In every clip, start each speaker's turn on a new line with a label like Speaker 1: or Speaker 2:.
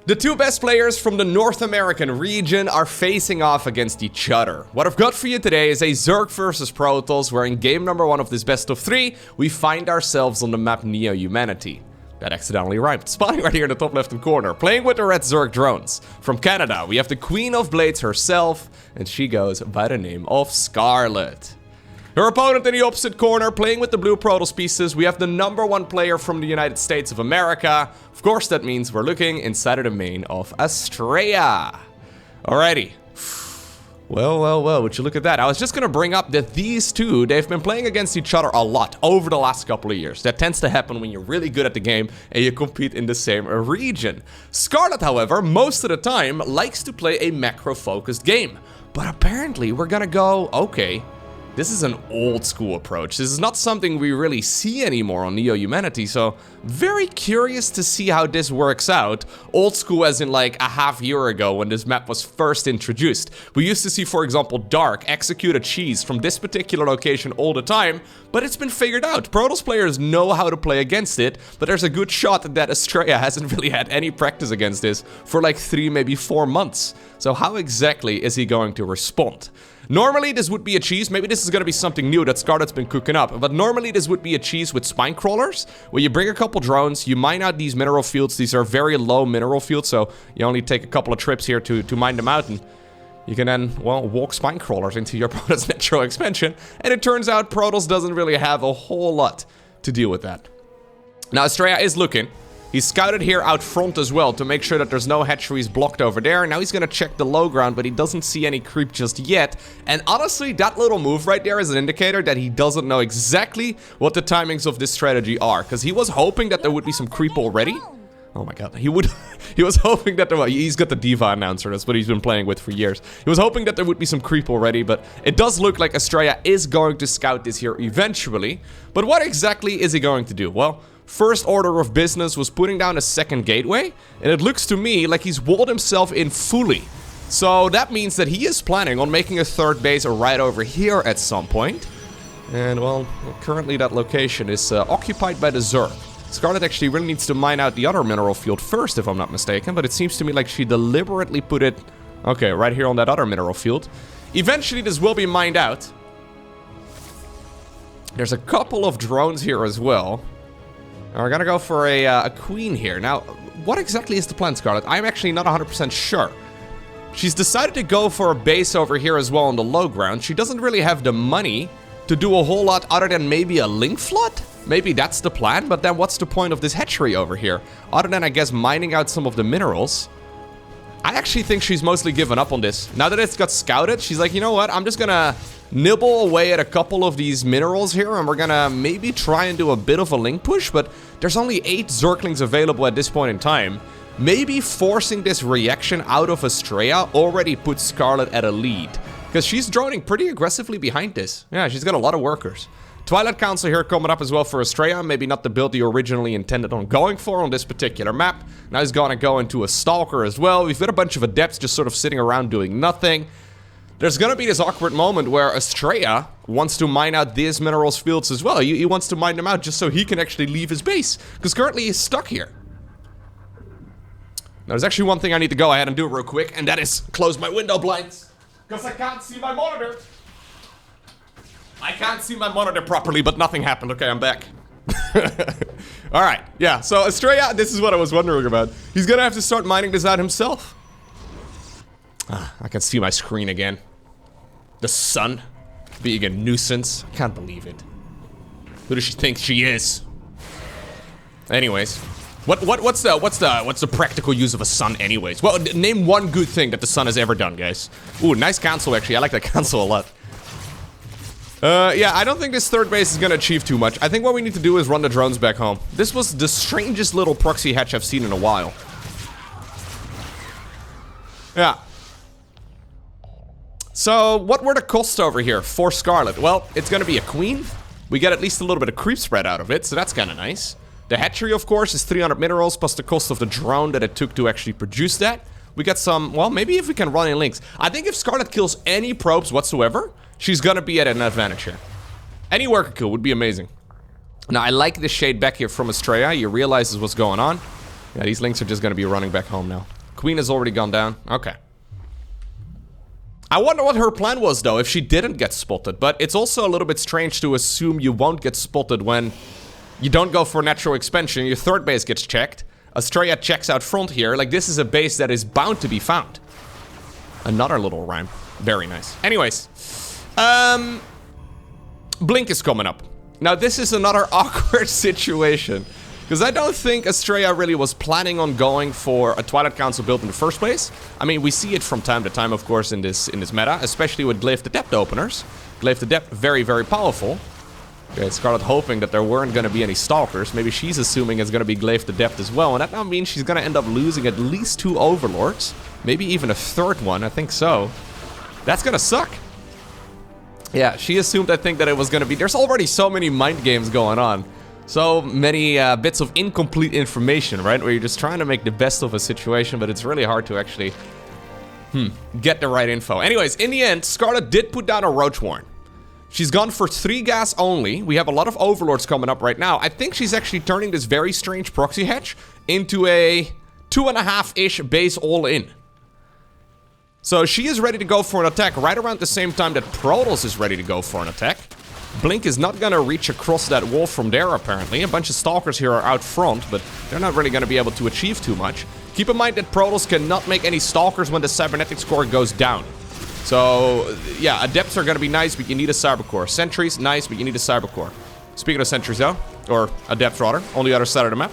Speaker 1: The two best players from the North American region are facing off against each other. What I've got for you today is a Zerg versus Protoss, where in game number 1 of this best of 3, we find ourselves on the map Neo-Humanity. That accidentally rhymed. Spawning right here in the top left-hand corner, playing with the red Zerg drones. From Canada, we have the Queen of Blades herself, and she goes by the name of Scarlett. Her opponent in the opposite corner, playing with the blue Protoss pieces, we have the #1 player from the United States of America. Of course, that means we're looking inside of the main of Astrea. Alrighty. Well, would you look at that? I was just gonna bring up that these two, they've been playing against each other a lot over the last couple of years. That tends to happen when you're really good at the game and you compete in the same region. Scarlett, however, most of the time likes to play a macro-focused game. But apparently, we're gonna go, okay, this is an old school approach. This is not something we really see anymore on Neo-Humanity, so very curious to see how this works out. Old school as in like a half year ago when this map was first introduced. We used to see, for example, Dark execute a cheese from this particular location all the time, but it's been figured out. Protoss players know how to play against it, but there's a good shot that Astrea hasn't really had any practice against this for like 3, maybe 4 months. So how exactly is he going to respond? Normally this would be a cheese, maybe this is gonna be something new that Scarlett's been cooking up, but normally this would be a cheese with spine crawlers, where you bring a couple drones, you mine out these mineral fields. These are very low mineral fields, so you only take a couple of trips here to mine them out, and you can then, well, walk spine crawlers into your Protoss natural expansion, and it turns out Protoss doesn't really have a whole lot to deal with that. Now Astrea is looking. He's scouted here out front as well to make sure that there's no hatcheries blocked over there. Now he's gonna check the low ground, but he doesn't see any creep just yet. And honestly, that little move right there is an indicator that he doesn't know exactly what the timings of this strategy are. Because he was hoping that there would be some creep already. Oh my god, he was hoping that he's got the Diva announcer, that's what he's been playing with for years. He was hoping that there would be some creep already, but it does look like Astrea is going to scout this here eventually. But what exactly is he going to do? Well, first order of business was putting down a second gateway, and it looks to me like he's walled himself in fully. So that means that he is planning on making a third base right over here at some point. And well, currently that location is occupied by the Zerg. Scarlett actually really needs to mine out the other mineral field first, if I'm not mistaken, but it seems to me like she deliberately put it, okay, right here on that other mineral field. Eventually this will be mined out. There's a couple of drones here as well. And we're gonna go for a queen here. Now, what exactly is the plan, Scarlett? I'm actually not 100% sure. She's decided to go for a base over here as well on the low ground. She doesn't really have the money to do a whole lot other than maybe a link flood? Maybe that's the plan, but then what's the point of this hatchery over here? Other than, I guess, mining out some of the minerals. I actually think she's mostly given up on this. Now that it's got scouted, she's like, you know what? I'm just gonna nibble away at a couple of these minerals here, and we're gonna maybe try and do a bit of a link push, but there's only 8 Zerglings available at this point in time. Maybe forcing this reaction out of Astrea already puts Scarlett at a lead, because she's droning pretty aggressively behind this. Yeah, she's got a lot of workers. Twilight Council here coming up as well for Astrea. Maybe not the build you originally intended on going for on this particular map. Now he's gonna go into a Stalker as well. We've got a bunch of Adepts just sort of sitting around doing nothing. There's gonna be this awkward moment where Astrea wants to mine out these minerals fields as well. He wants to mine them out just so he can actually leave his base, because currently he's stuck here. Now there's actually one thing I need to go ahead and do real quick, and that is close my window blinds, because I can't see my monitor. I can't see my monitor properly, but nothing happened. Okay, I'm back. Alright, yeah, so Astrea, this is what I was wondering about. He's gonna have to start mining this out himself. I can see my screen again. The sun being a nuisance. I can't believe it. Who does she think she is? Anyways, what's the practical use of a sun anyways? Well, name one good thing that the sun has ever done, guys. Ooh, nice cancel actually. I like that cancel a lot. Yeah, I don't think this third base is gonna achieve too much. I think what we need to do is run the drones back home. This was the strangest little proxy hatch I've seen in a while. Yeah. So, what were the costs over here for Scarlett? Well, it's gonna be a queen. We get at least a little bit of creep spread out of it, so that's kinda nice. The hatchery, of course, is 300 minerals, plus the cost of the drone that it took to actually produce that. We got some, well, maybe if we can run in links. I think if Scarlett kills any probes whatsoever, she's gonna be at an advantage here. Any worker kill would be amazing. Now, I like the shade back here from Astrea. He realizes what's going on. Yeah, these links are just gonna be running back home now. Queen has already gone down. Okay. I wonder what her plan was, though, if she didn't get spotted. But it's also a little bit strange to assume you won't get spotted when you don't go for natural expansion. Your third base gets checked. Astrea checks out front here. Like, this is a base that is bound to be found. Another little rhyme. Very nice. Anyways. Blink is coming up. Now, this is another awkward situation. Because I don't think Astrea really was planning on going for a Twilight Council build in the first place. I mean, we see it from time to time, of course, in this meta. Especially with Glaive the Depth openers. Glaive the Depth, very, very powerful. Okay, Scarlett hoping that there weren't going to be any Stalkers. Maybe she's assuming it's going to be Glaive the Depth as well. And that now means she's going to end up losing at least 2 Overlords. Maybe even a third one, I think so. That's going to suck. Yeah, she assumed, I think, that it was going to be... There's already so many mind games going on. So many bits of incomplete information, right? Where you're just trying to make the best of a situation, but it's really hard to actually get the right info. Anyways, in the end, Scarlett did put down a Roach Warren. She's gone for 3 gas only. We have a lot of Overlords coming up right now. I think she's actually turning this very strange proxy hatch into a 2.5-ish base all-in. So she is ready to go for an attack right around the same time that Protoss is ready to go for an attack. Blink is not going to reach across that wall from there, apparently. A bunch of Stalkers here are out front, but they're not really going to be able to achieve too much. Keep in mind that Protoss cannot make any Stalkers when the Cybernetic score goes down. So, yeah, Adepts are going to be nice, but you need a Cybercore. Sentries, nice, but you need a Cybercore. Speaking of Sentries, though, or Adepts, rather, on the other side of the map.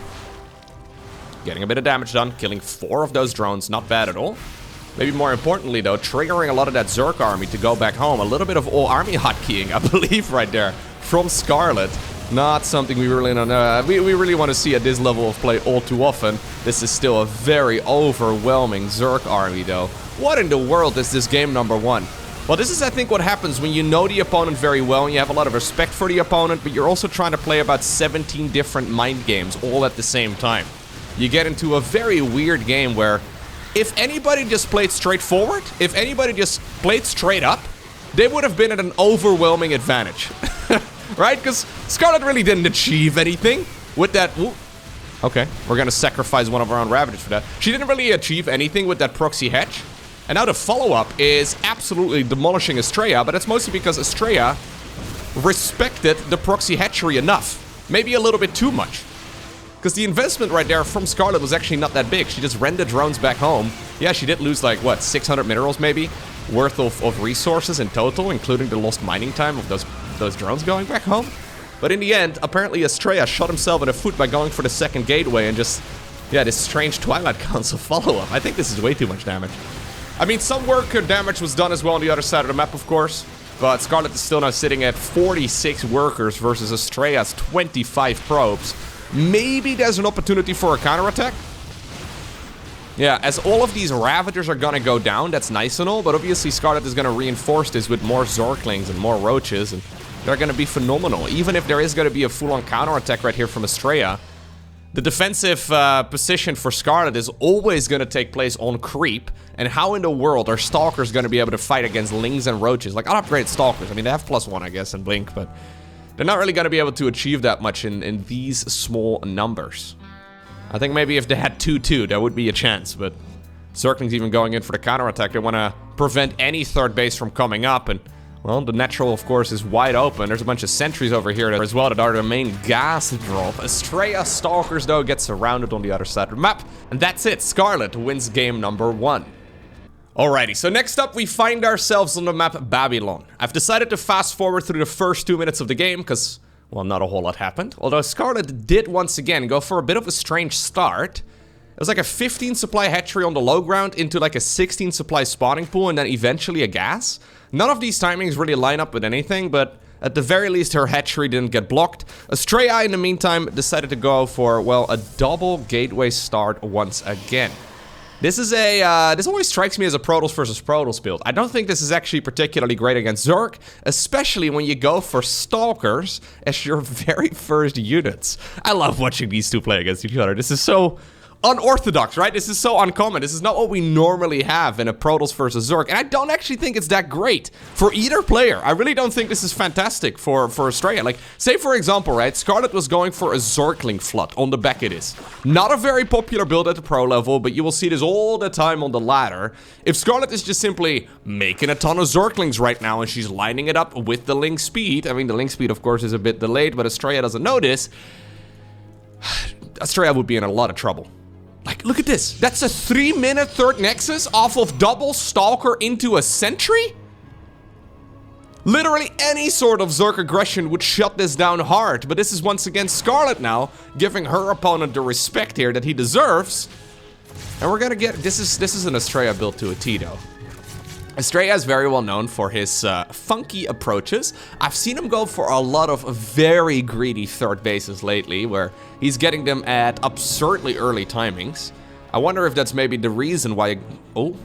Speaker 1: Getting a bit of damage done, killing 4 of those drones, not bad at all. Maybe more importantly, though, triggering a lot of that Zerg army to go back home. A little bit of all-army hotkeying, I believe, right there, from Scarlett. Not something we really don't we really want to see at this level of play all too often. This is still a very overwhelming Zerg army, though. What in the world is this game number 1? Well, this is, I think, what happens when you know the opponent very well and you have a lot of respect for the opponent, but you're also trying to play about 17 different mind games all at the same time. You get into a very weird game where if anybody just played straightforward, if anybody just played straight up, they would have been at an overwhelming advantage. Right? Because Scarlett really didn't achieve anything with that... Ooh. Okay, we're gonna sacrifice one of our own Ravagers for that. She didn't really achieve anything with that proxy hatch. And now the follow-up is absolutely demolishing Astrea, but that's mostly because Astrea respected the proxy hatchery enough. Maybe a little bit too much. Because the investment right there from Scarlett was actually not that big. She just ran the drones back home. Yeah, she did lose like, what, 600 minerals maybe? Worth of resources in total, including the lost mining time of those drones going back home. But in the end, apparently Astrea shot himself in the foot by going for the second gateway and just, yeah, this strange Twilight Council follow-up. I think this is way too much damage. I mean, some worker damage was done as well on the other side of the map, of course. But Scarlett is still now sitting at 46 workers versus Astrea's 25 probes. Maybe there's an opportunity for a counterattack. Yeah, as all of these Ravagers are gonna go down, that's nice and all, but obviously Scarlett is gonna reinforce this with more Zorklings and more Roaches, and they're gonna be phenomenal. Even if there is gonna be a full-on counterattack right here from Astrea, the defensive position for Scarlett is always gonna take place on creep, and how in the world are Stalkers gonna be able to fight against Lings and Roaches? Like, unupgraded Stalkers, I mean, they have +1, I guess, in Blink, but they're not really gonna be able to achieve that much in these small numbers. I think maybe if they had 2-2, there would be a chance, but Zerglings even going in for the counterattack. They want to prevent any third base from coming up, and, well, the natural, of course, is wide open. There's a bunch of sentries over here as well that are the main gas drop. Astrea Stalkers, though, get surrounded on the other side of the map, and that's it. Scarlett wins game number 1. Alrighty, so next up we find ourselves on the map Babylon. I've decided to fast forward through the first 2 minutes of the game, because, well, not a whole lot happened. Although Scarlett did once again go for a bit of a strange start. It was like a 15 supply hatchery on the low ground into like a 16 supply spawning pool and then eventually a gas. None of these timings really line up with anything, but at the very least her hatchery didn't get blocked. Astrea in the meantime decided to go for, well, a double gateway start once again. This is this always strikes me as a Protoss versus Protoss build. I don't think this is actually particularly great against Zerg, especially when you go for Stalkers as your very first units. I love watching these two play against each other. This is so unorthodox, right? This is so uncommon. This is not what we normally have in a Protoss versus Zerg. And I don't actually think it's that great for either player. I really don't think this is fantastic for Astrea. Like, say for example, right, Scarlett was going for a Zergling flood on the back of this. Not a very popular build at the pro level, but you will see this all the time on the ladder. If Scarlett is just simply making a ton of Zerglings right now and she's lining it up with the link speed, I mean, the link speed, of course, is a bit delayed, but Astrea doesn't know this. Astrea would be in a lot of trouble. Like, look at this. That's a 3-minute third Nexus off of double Stalker into a Sentry? Literally any sort of Zerg aggression would shut this down hard. But this is once again Scarlett now, giving her opponent the respect here that he deserves. And we're gonna get... This is an Astrea built to a T, though. Astrea is very well known for his funky approaches. I've seen him go for a lot of very greedy third bases lately, where he's getting them at absurdly early timings. I wonder if that's maybe the reason why... Oh.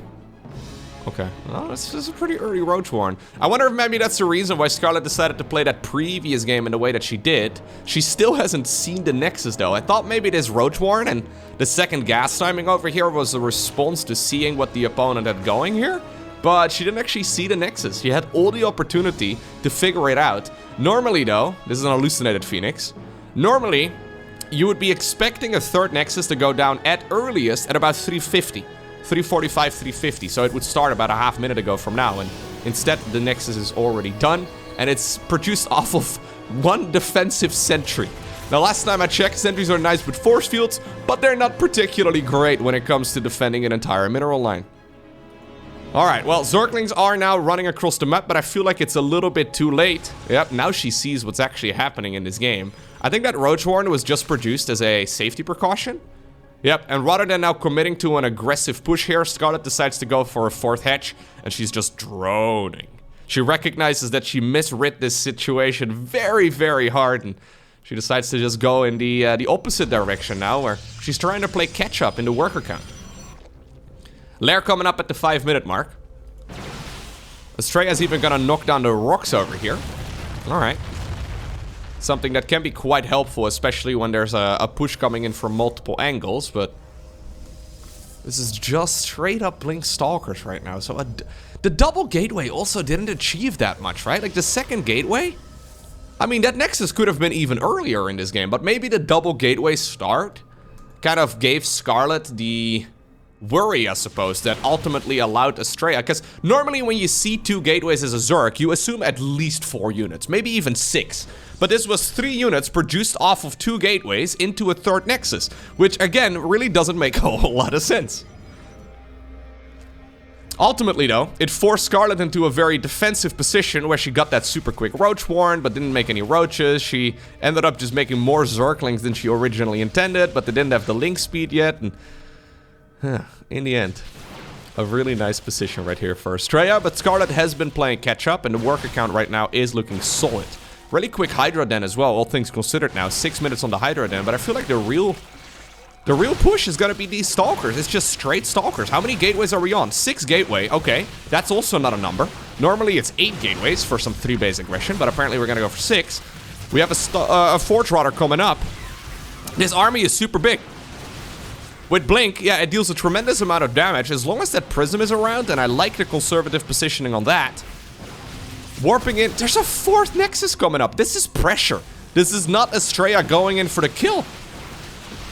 Speaker 1: Okay. Well, this is a pretty early Roach Warren. I wonder if maybe that's the reason why Scarlett decided to play that previous game in the way that she did. She still hasn't seen the Nexus, though. I thought maybe this Roach Warren and the second gas timing over here was a response to seeing what the opponent had going here. But she didn't actually see the Nexus. She had all the opportunity to figure it out. Normally, though, this is an hallucinated Phoenix. Normally, you would be expecting a third Nexus to go down at earliest at about 350. 345, 350. So it would start about a half minute ago from now. And instead, the Nexus is already done. And it's produced off of one defensive sentry. Now, last time I checked, sentries are nice with force fields, but they're not particularly great when it comes to defending an entire mineral line. Alright, well, Zerglings are now running across the map, but I feel like it's a little bit too late. Yep, now she sees what's actually happening in this game. I think that Roach Warren was just produced as a safety precaution. Yep, and rather than now committing to an aggressive push here, Scarlett decides to go for a fourth hatch, and she's just droning. She recognizes that she misread this situation very, very hard, and she decides to just go in the opposite direction now, where she's trying to play catch-up in the worker count. Lair coming up at the 5-minute mark. Astrea's even gonna knock down the rocks over here. Alright. Something that can be quite helpful, especially when there's a push coming in from multiple angles, but... This is just straight up Blink Stalkers right now, so... The double gateway also didn't achieve that much, right? Like, the second gateway? I mean, that Nexus could have been even earlier in this game, but maybe the double gateway start kind of gave Scarlett the... worry, I suppose, that ultimately allowed Astrea, because normally when you see 2 gateways as a Zerg, you assume at least 4 units, maybe even 6. But this was 3 units produced off of 2 gateways into a third Nexus, which again, really doesn't make a whole lot of sense. Ultimately though, it forced Scarlett into a very defensive position where she got that super quick Roach Warren, but didn't make any roaches. She ended up just making more Zerglings than she originally intended, but they didn't have the link speed yet, and... in the end, a really nice position right here for Astrea, but Scarlett has been playing catch-up, and the worker count right now is looking solid. Really quick Hydra Den as well, all things considered now. 6 minutes on the Hydra Den, but I feel like the real push is gonna be these Stalkers. It's just straight Stalkers. How many gateways are we on? 6 gateway, okay. That's also not a number. Normally it's 8 gateways for some 3-base aggression, but apparently we're gonna go for 6. We have a Forge Rotter coming up. This army is super big. With Blink, yeah, it deals a tremendous amount of damage as long as that Prism is around, and I like the conservative positioning on that. Warping in, there's a 4th Nexus coming up. This is pressure. This is not Astrea going in for the kill.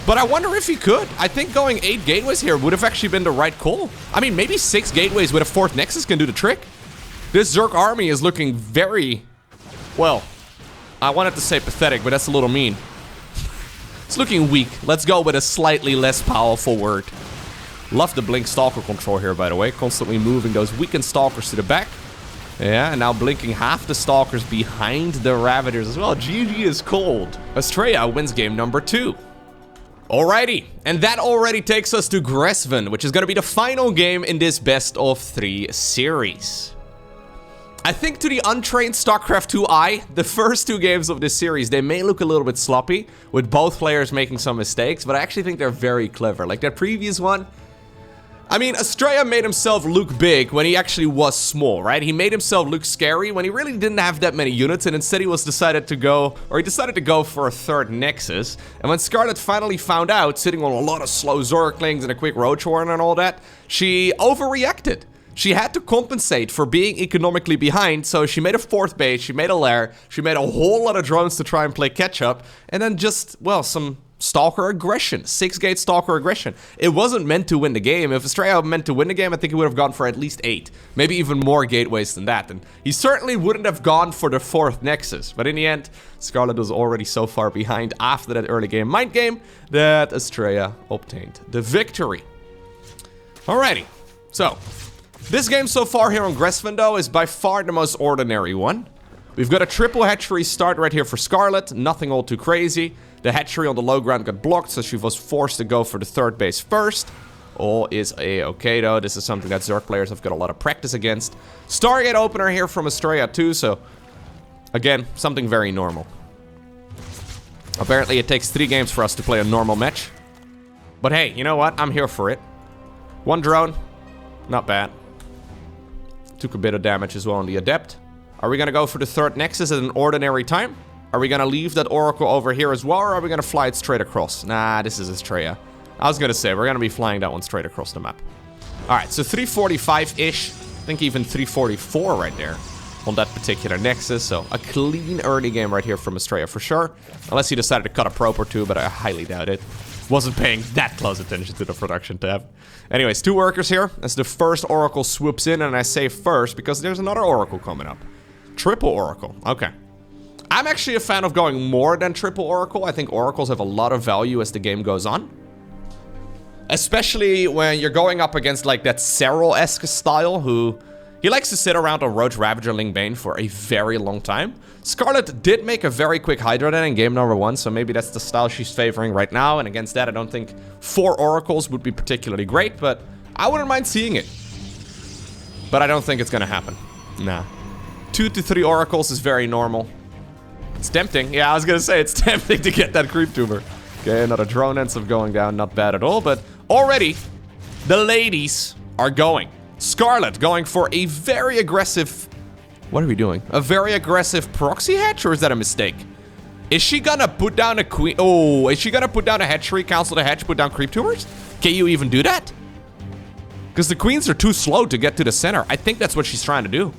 Speaker 1: But I wonder if he could. I think going 8 gateways here would have actually been the right call. I mean, maybe 6 gateways with a 4th Nexus can do the trick. This Zerg army is looking very, well, I wanted to say pathetic, but that's a little mean. It's looking weak. Let's go with a slightly less powerful word. Love the Blink Stalker control here, by the way. Constantly moving those weakened Stalkers to the back. Yeah, and now blinking half the Stalkers behind the Ravagers as well. GG is cold. Astrea wins game number 2. Alrighty, and that already takes us to Gresven, which is going to be the final game in this best-of-3 series. I think to the untrained StarCraft 2 eye, the first 2 games of this series, they may look a little bit sloppy, with both players making some mistakes, but I actually think they're very clever. Like that previous one, I mean, Astrea made himself look big when he actually was small, right? He made himself look scary when he really didn't have that many units, and instead he decided to go for a third Nexus. And when Scarlett finally found out, sitting on a lot of slow Zerglings and a quick Roach Warren and all that, she overreacted. She had to compensate for being economically behind, so she made a fourth base, she made a lair, she made a whole lot of drones to try and play catch up, and then just, well, some Stalker aggression, 6-gate Stalker aggression. It wasn't meant to win the game. If Astrea meant to win the game, I think he would have gone for at least 8. Maybe even more gateways than that. And he certainly wouldn't have gone for the 4th Nexus. But in the end, Scarlett was already so far behind after that early game mind game that Astrea obtained the victory. Alrighty. So, this game so far here on Gressven, though, is by far the most ordinary one. We've got a triple hatchery start right here for Scarlett. Nothing all too crazy. The hatchery on the low ground got blocked, so she was forced to go for the third base first. All is a-okay, though. This is something that Zerg players have got a lot of practice against. Stargate opener here from Astrea, too, so... Again, something very normal. Apparently, it takes 3 games for us to play a normal match. But hey, you know what? I'm here for it. 1 drone. Not bad. Took a bit of damage as well on the Adept. Are we gonna go for the third Nexus at an ordinary time? Are we gonna leave that Oracle over here as well, or are we gonna fly it straight across? Nah, this is Astrea. I was gonna say, we're gonna be flying that one straight across the map. Alright, so 345-ish. I think even 344 right there on that particular Nexus. So a clean early game right here from Astrea for sure. Unless he decided to cut a probe or two, but I highly doubt it. Wasn't paying that close attention to the production tab. Anyways, 2 workers here as the first Oracle swoops in, and I say first because there's another Oracle coming up. Triple Oracle. Okay. I'm actually a fan of going more than triple Oracle. I think Oracles have a lot of value as the game goes on. Especially when you're going up against like that Cyril-esque style who... He likes to sit around on Roach Ravager Ling Bane for a very long time. Scarlett did make a very quick Hydra then in game number 1, so maybe that's the style she's favoring right now. And against that, I don't think 4 Oracles would be particularly great, but I wouldn't mind seeing it. But I don't think it's gonna happen. Nah. 2 to 3 Oracles is very normal. It's tempting. Yeah, I was gonna say, it's tempting to get that Creep Tumor. Okay, another drone ends up going down. Not bad at all, but already the ladies are going. Scarlett going for a very aggressive... What are we doing? A very aggressive proxy hatch, or is that a mistake? Is she gonna put down a queen... Oh, is she gonna put down a hatchery, cancel the hatch, put down Creep Tumors? Can you even do that? Because the queens are too slow to get to the center. I think that's what she's trying to do.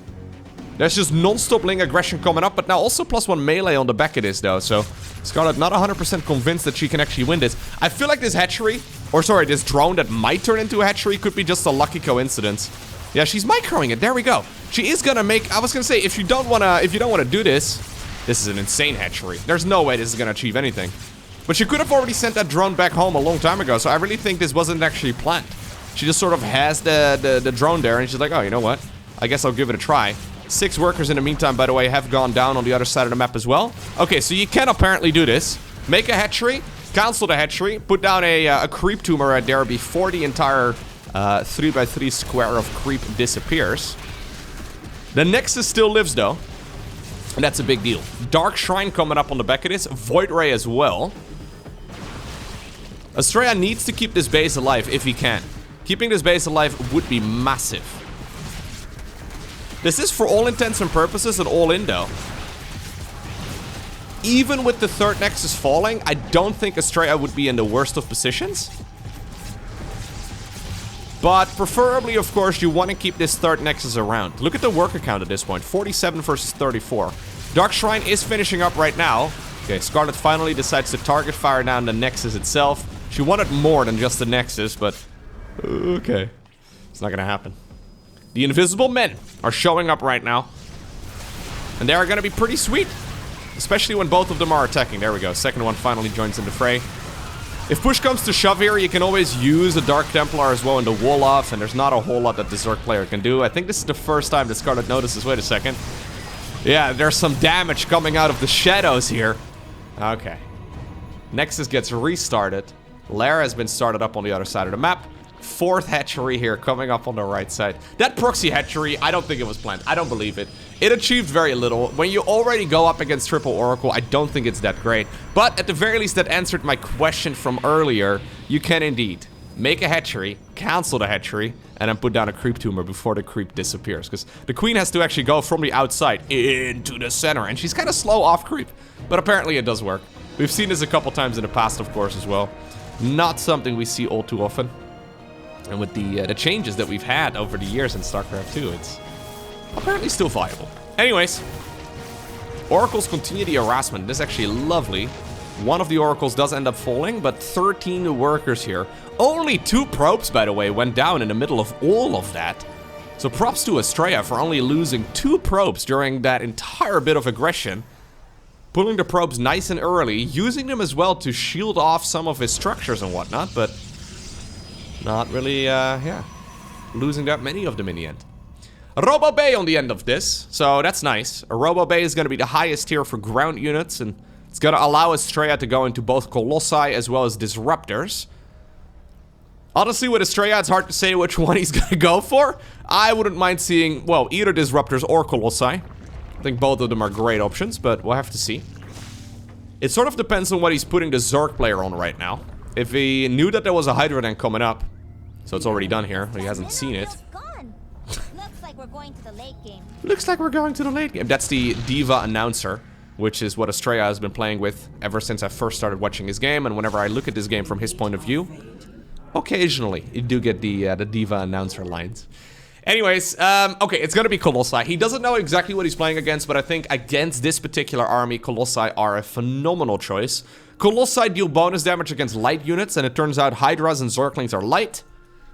Speaker 1: There's just non-stop Ling aggression coming up, but now also +1 melee on the back of this, though. So, Scarlett not 100% convinced that she can actually win this. I feel like this hatchery, or sorry, this drone that might turn into a hatchery could be just a lucky coincidence. Yeah, she's microing it. There we go. She is gonna make... I was gonna say, if you don't wanna do this... This is an insane hatchery. There's no way this is gonna achieve anything. But she could have already sent that drone back home a long time ago, so I really think this wasn't actually planned. She just sort of has the drone there, and she's like, oh, you know what? I guess I'll give it a try. 6 workers in the meantime, by the way, have gone down on the other side of the map as well. Okay, so you can apparently do this. Make a hatchery, cancel the hatchery, put down a creep tumor right there before the entire 3x3 square of creep disappears. The Nexus still lives, though. And that's a big deal. Dark Shrine coming up on the back of this. Void Ray as well. Astrea needs to keep this base alive if he can. Keeping this base alive would be massive. This is for all intents and purposes an all-in, though. Even with the third Nexus falling, I don't think Astrea would be in the worst of positions. But preferably, of course, you want to keep this third Nexus around. Look at the worker count at this point. 47 versus 34. Dark Shrine is finishing up right now. Okay, Scarlett finally decides to target fire down the Nexus itself. She wanted more than just the Nexus, but... Okay. It's not gonna happen. The Invisible Men are showing up right now. And they are gonna be pretty sweet. Especially when both of them are attacking. There we go. Second one finally joins in the fray. If push comes to shove here, you can always use a Dark Templar as well in the wall off, and there's not a whole lot that the Zerg player can do. I think this is the first time that Scarlett notices. Wait a second. Yeah, there's some damage coming out of the shadows here. Okay. Nexus gets restarted. Lair has been started up on the other side of the map. 4th hatchery here coming up on the right side. That proxy hatchery, I don't think it was planned. I don't believe it. It achieved very little. When you already go up against triple Oracle, I don't think it's that great. But at the very least, that answered my question from earlier. You can indeed make a hatchery, cancel the hatchery, and then put down a creep tumor before the creep disappears. Because the queen has to actually go from the outside into the center, and she's kind of slow off creep. But apparently it does work. We've seen this a couple times in the past, of course, as well. Not something we see all too often. And with the changes that we've had over the years in StarCraft 2, it's apparently still viable. Anyways, oracles continue the harassment. This is actually lovely. One of the oracles does end up falling, but 13 workers here. Only 2 probes, by the way, went down in the middle of all of that. So props to Astrea for only losing 2 probes during that entire bit of aggression. Pulling the probes nice and early, using them as well to shield off some of his structures and whatnot, but not really, yeah, losing that many of them in the end. A Robo Bay on the end of this, so that's nice. A Robo Bay is going to be the highest tier for ground units, and it's going to allow Astrea to go into both Colossi as well as Disruptors. Honestly, with Astrea, it's hard to say which one he's going to go for. I wouldn't mind seeing, well, either Disruptors or Colossi. I think both of them are great options, but we'll have to see. It sort of depends on what he's putting the Zerg player on right now. If he knew that there was a Hydra tank coming up, so it's already done here, but he hasn't seen it.
Speaker 2: Looks like we're going to the late game.
Speaker 1: Looks like we're going to the late game. That's the Diva announcer, which is what Astrea has been playing with ever since I first started watching his game, and whenever I look at this game from his point of view, occasionally you do get the Diva announcer lines. Anyways, okay, it's gonna be Colossi. He doesn't know exactly what he's playing against, but I think against this particular army, Colossi are a phenomenal choice. Colossi deal bonus damage against light units, and it turns out Hydras and Zerglings are light.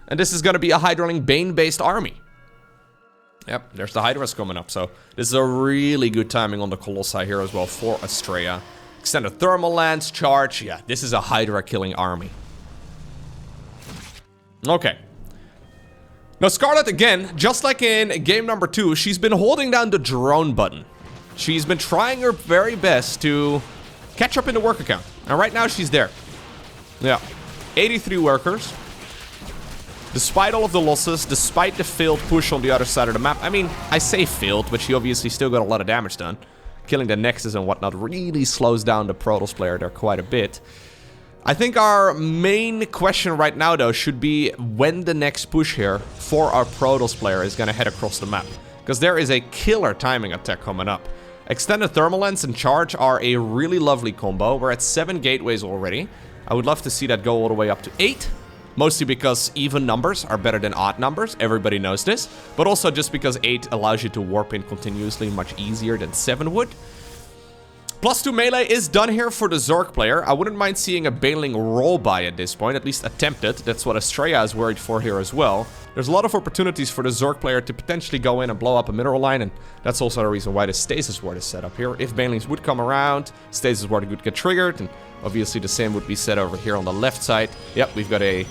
Speaker 1: And this is gonna be a Hydraling Bane-based army. Yep, there's the Hydras coming up, so this is a really good timing on the Colossi here as well for Astrea. Extended Thermal Lance, charge, yeah, this is a Hydra-killing army. Okay. Now Scarlett, again, just like in game number 2, she's been holding down the drone button. She's been trying her very best to catch up in the worker count. And right now she's there. Yeah, 83 workers. Despite all of the losses, despite the failed push on the other side of the map. I mean, I say failed, but she obviously still got a lot of damage done. Killing the Nexus and whatnot really slows down the Protoss player there quite a bit. I think our main question right now, though, should be when the next push here for our Protoss player is going to head across the map. Because there is a killer timing attack coming up. Extended Thermal Lens and Charge are a really lovely combo. We're at 7 gateways already. I would love to see that go all the way up to 8. Mostly because even numbers are better than odd numbers. Everybody knows this. But also just because 8 allows you to warp in continuously much easier than 7 would. +2 melee is done here for the Zerg player. I wouldn't mind seeing a Baneling roll by at this point, at least attempt it. That's what Astrea is worried for here as well. There's a lot of opportunities for the Zerg player to potentially go in and blow up a mineral line, and that's also the reason why the Stasis Ward is set up here. If Banelings would come around, Stasis Ward would get triggered, and obviously the same would be set over here on the left side. Yep, we've got a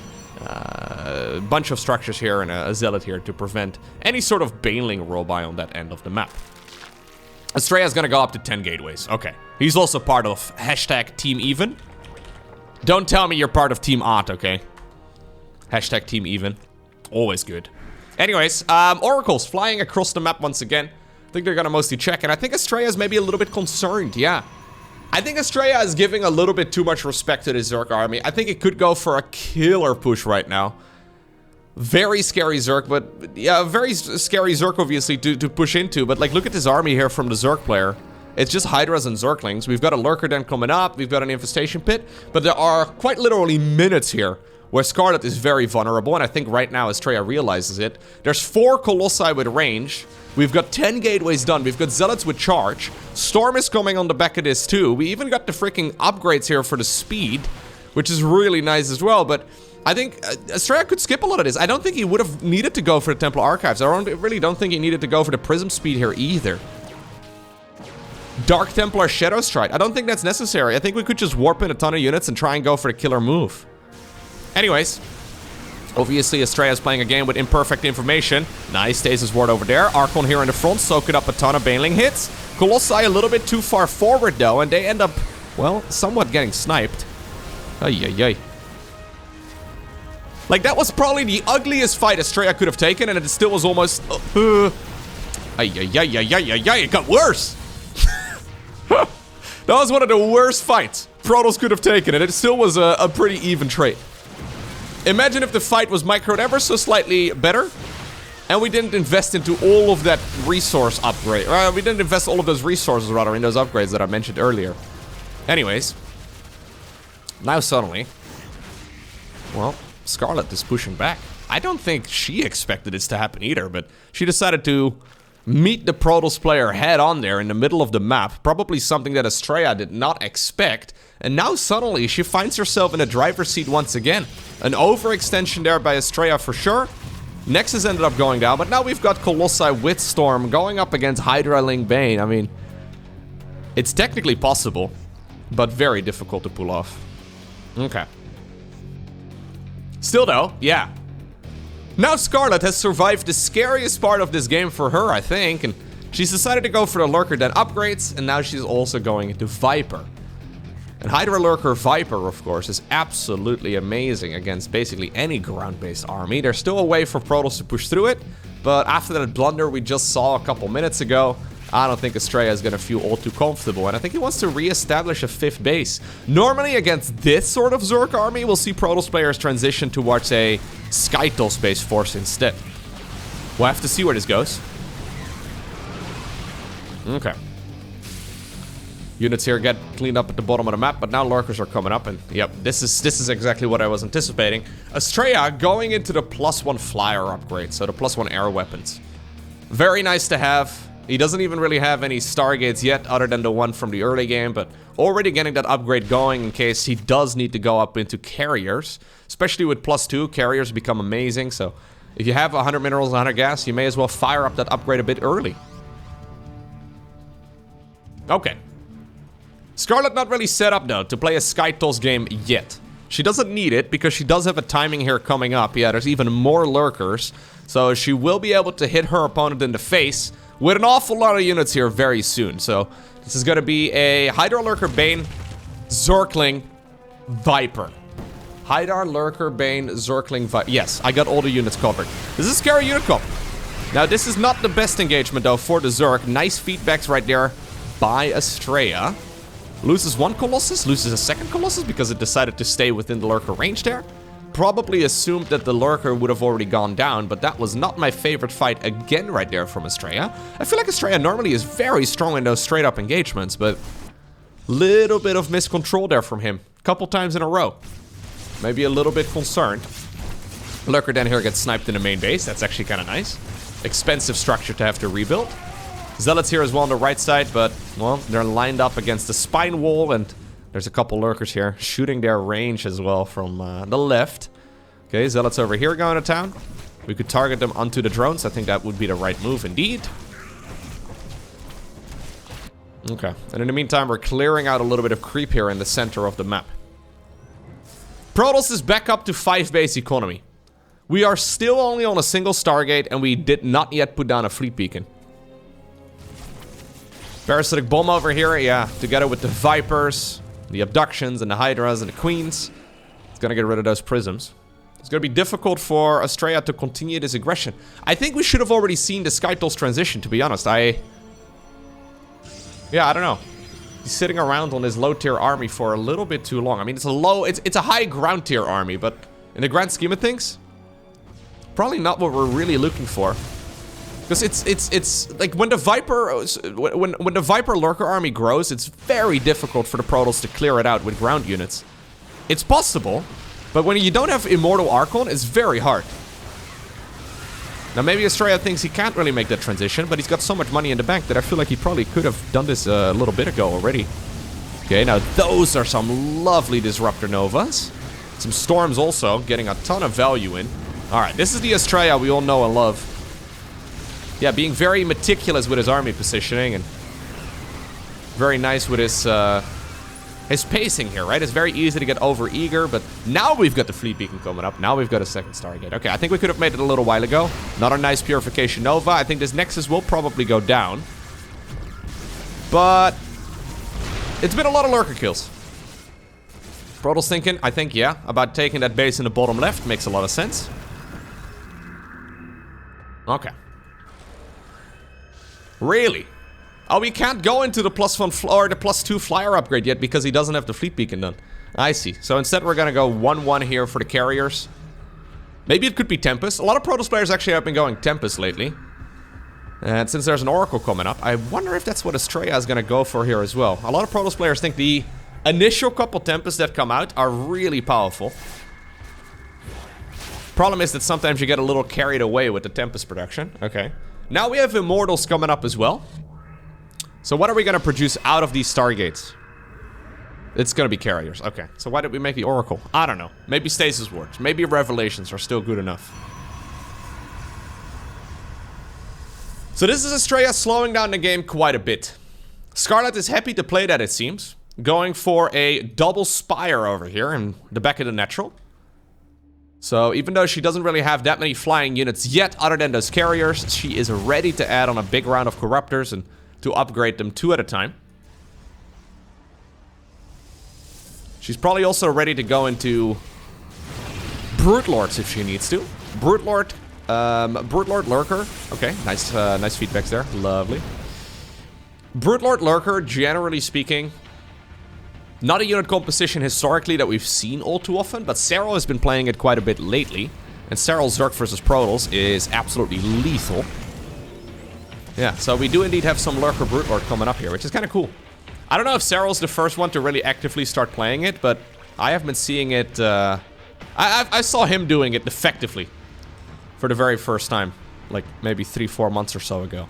Speaker 1: bunch of structures here and a Zealot here to prevent any sort of Baneling roll by on that end of the map. Astrea is gonna go up to 10 gateways. Okay. He's also part of hashtag Team Even. Don't tell me you're part of Team Odd, okay? Hashtag Team Even. Always good. Anyways, Oracles flying across the map once again. I think they're gonna mostly check, and I think Astrea is maybe a little bit concerned, yeah. I think Astrea is giving a little bit too much respect to the Zerg army. I think it could go for a killer push right now. Very scary Zerg, but yeah, very scary Zerg obviously to push into. But like, look at this army here from the Zerg player. It's just Hydras and Zerglings. We've got a Lurker Den coming up. We've got an Infestation Pit. But there are quite literally minutes here where Scarlett is very vulnerable. And I think right now Astrea realizes it. There's 4 Colossi with range. We've got 10 gateways done. We've got Zealots with charge. Storm is coming on the back of this too. We even got the freaking upgrades here for the speed, which is really nice as well. But I think Astrea could skip a lot of this. I don't think he would have needed to go for the Temple Archives. I really don't think he needed to go for the Prism Speed here either. Dark Templar Shadow Strike. I don't think that's necessary. I think we could just warp in a ton of units and try and go for the killer move. Anyways, obviously Astrea is playing a game with imperfect information. Nice Stasis Ward over there. Archon here in the front, soaking up a ton of Baneling hits. Colossi a little bit too far forward though, and they end up, well, somewhat getting sniped. Ay, ay, ay. Like, that was probably the ugliest fight Astrea could have taken, and it still was almost... Ay, ay, ay, ay, ay, ay, ay, it got worse! That was one of the worst fights Protoss could have taken, and it still was a pretty even trade. Imagine if the fight was microed ever so slightly better, and we didn't invest into all of that resource upgrade. We didn't invest all of those resources, rather, in those upgrades that I mentioned earlier. Anyways. Now suddenly, well, Scarlett is pushing back. I don't think she expected this to happen either, but she decided to meet the Protoss player head on there in the middle of the map. Probably something that Astrea did not expect. And now suddenly she finds herself in a driver's seat once again. An overextension there by Astrea for sure. Nexus ended up going down, but now we've got Colossi with Storm going up against Hydra Ling Bane. I mean, it's technically possible, but very difficult to pull off. Okay. Still though, yeah. Now Scarlett has survived the scariest part of this game for her, I think, and she's decided to go for the Lurker that upgrades, and now she's also going into Viper. And Hydra Lurker Viper, of course, is absolutely amazing against basically any ground-based army. There's still a way for Protoss to push through it, but after that blunder we just saw a couple minutes ago, I don't think Astrea is going to feel all too comfortable, and I think he wants to re-establish a 5th base. Normally, against this sort of Zerg army, we'll see Protoss players transition towards a Skytos-based force instead. We'll have to see where this goes. Okay. Units here get cleaned up at the bottom of the map, but now Lurkers are coming up, and yep, this is exactly what I was anticipating. Astrea going into the +1 flyer upgrade, so the +1 air weapons. Very nice to have. He doesn't even really have any Stargates yet, other than the one from the early game, but already getting that upgrade going in case he does need to go up into carriers. Especially with +2, carriers become amazing, so if you have 100 minerals and 100 gas, you may as well fire up that upgrade a bit early. Okay. Scarlett not really set up, though, to play a Skytos game yet. She doesn't need it, because she does have a timing here coming up. Yeah, there's even more Lurkers, so she will be able to hit her opponent in the face with an awful lot of units here very soon. So this is going to be a Hydra Lurker Bane, Zergling, Viper. Hydra Lurker Bane, Zergling, Viper. Yes, I got all the units covered. This is a scary unit comp. Now this is not the best engagement though for the Zerg. Nice feedbacks right there by Astrea. Loses one Colossus, loses a second Colossus because it decided to stay within the Lurker range there. Probably assumed that the Lurker would have already gone down, but that was not my favorite fight again right there from Astrea. I feel like Astrea normally is very strong in those straight up engagements, but little bit of miscontrol there from him. Couple times in a row. Maybe a little bit concerned. Lurker then here gets sniped in the main base. That's actually kind of nice. Expensive structure to have to rebuild. Zealots here as well on the right side, but, well, they're lined up against the spine wall, and there's a couple Lurkers here shooting their range as well from the left. Okay, Zealots over here going to town. We could target them onto the drones. I think that would be the right move indeed. Okay, and in the meantime, we're clearing out a little bit of creep here in the center of the map. Protoss is back up to 5 base economy. We are still only on a single Stargate, and we did not yet put down a fleet beacon. Parasitic bomb over here, yeah, together with the Vipers, the Abductions, and the Hydras, and the Queens. It's gonna get rid of those prisms. It's gonna be difficult for Astrea to continue this aggression. I think we should have already seen the Skytos transition, to be honest. Yeah, I don't know. He's sitting around on his low tier army for a little bit too long. I mean, it's a high ground tier army, but in the grand scheme of things, probably not what we're really looking for. Because it's like when the Viper Lurker army grows, it's very difficult for the Protoss to clear it out with ground units. It's possible, but when you don't have Immortal Archon, it's very hard. Now maybe Astrea thinks he can't really make that transition, but he's got so much money in the bank that I feel like he probably could have done this a little bit ago already. Okay, now those are some lovely Disruptor Novas. Some Storms also, getting a ton of value in. Alright, this is the Astrea we all know and love. Yeah, being very meticulous with his army positioning and very nice with his pacing here, right? It's very easy to get over-eager, but now we've got the fleet beacon coming up. Now we've got a second Stargate. Okay, I think we could have made it a little while ago. Not a nice Purification Nova. I think this Nexus will probably go down. But it's been a lot of Lurker kills. Protoss thinking, I think, yeah, about taking that base in the bottom left. Makes a lot of sense. Okay. Really? Oh, we can't go into the +1 or the +2 flyer upgrade yet because he doesn't have the fleet beacon done. I see. So instead we're gonna go 1-1 here for the carriers. Maybe it could be Tempest. A lot of Protoss players actually have been going Tempest lately. And since there's an Oracle coming up, I wonder if that's what Astrea is going to go for here as well. A lot of Protoss players think the initial couple Tempests that come out are really powerful. Problem is that sometimes you get a little carried away with the Tempest production. Okay. Now we have Immortals coming up as well. So what are we going to produce out of these Stargates? It's going to be Carriers. Okay. So why did we make the Oracle? I don't know. Maybe Stasis Wards. Maybe Revelations are still good enough. So this is Astrea slowing down the game quite a bit. Scarlett is happy to play that, it seems. Going for a double Spire over here in the back of the natural. So even though she doesn't really have that many flying units yet, other than those Carriers, she is ready to add on a big round of Corruptors and to upgrade them 2 at a time. She's probably also ready to go into Brute Lords if she needs to. Brute Lord Lurker. Okay, nice feedbacks there. Lovely. Brute Lord Lurker, generally speaking, not a unit composition historically that we've seen all too often, but Serral has been playing it quite a bit lately. And Serral's Zerg versus Protoss is absolutely lethal. Yeah, so we do indeed have some Lurker Brute Lord coming up here, which is kind of cool. I don't know if Serral's the first one to really actively start playing it, but I have been seeing it, I saw him doing it effectively for the very first time, like maybe 3-4 months or so ago.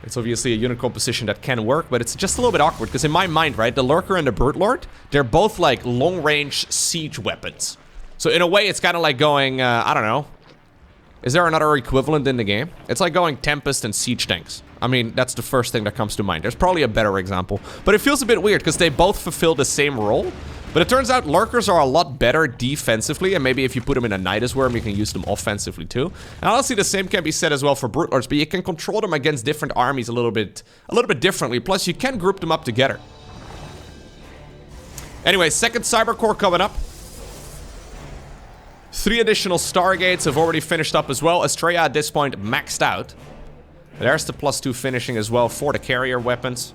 Speaker 1: It's obviously a unit composition that can work, but it's just a little bit awkward, because in my mind, right, the Lurker and the Brute Lord, they're both like long-range siege weapons. So in a way, it's kind of like going, I don't know. Is there another equivalent in the game? It's like going Tempest and Siege Tanks. I mean, that's the first thing that comes to mind. There's probably a better example. But it feels a bit weird, because they both fulfill the same role. But it turns out Lurkers are a lot better defensively, and maybe if you put them in a Nidus Worm, you can use them offensively too. And honestly, the same can be said as well for Brute Lords, but you can control them against different armies a little bit differently. Plus, you can group them up together. Anyway, second Cyber Core coming up. 3 additional Stargates have already finished up as well. Astrea at this point maxed out. There's the +2 finishing as well for the carrier weapons.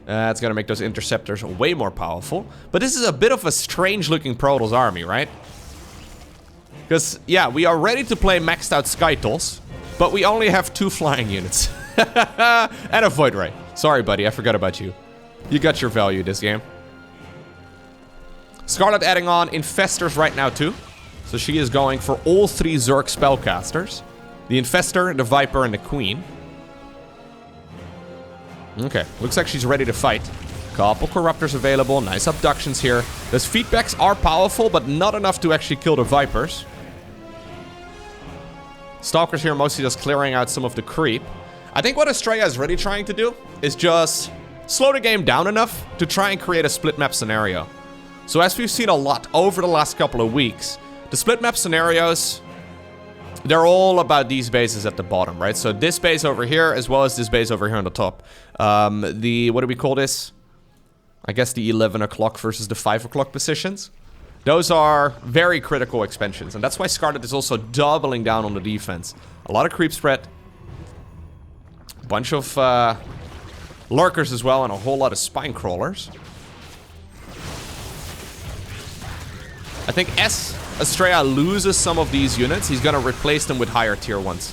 Speaker 1: That's gonna make those interceptors way more powerful. But this is a bit of a strange looking Protoss army, right? Because, yeah, we are ready to play maxed out Skytals, but we only have 2 flying units. And a Void Ray. Sorry, buddy, I forgot about you. You got your value this game. Scarlett adding on Infestors right now too. So she is going for all 3 Zerg spellcasters. The Infestor, the Viper, and the Queen. Okay, looks like she's ready to fight. Couple Corruptors available, nice abductions here. Those feedbacks are powerful, but not enough to actually kill the Vipers. Stalkers here mostly just clearing out some of the creep. I think what Astrea is really trying to do is just slow the game down enough to try and create a split map scenario. So as we've seen a lot over the last couple of weeks, the split map scenarios, they're all about these bases at the bottom, right? So this base over here, as well as this base over here on the top. What do we call this? I guess the 11 o'clock versus the 5 o'clock positions. Those are very critical expansions, and that's why Scarlett is also doubling down on the defense. A lot of creep spread. A bunch of lurkers as well, and a whole lot of spine crawlers. I think as Astrea loses some of these units, he's gonna replace them with higher tier ones.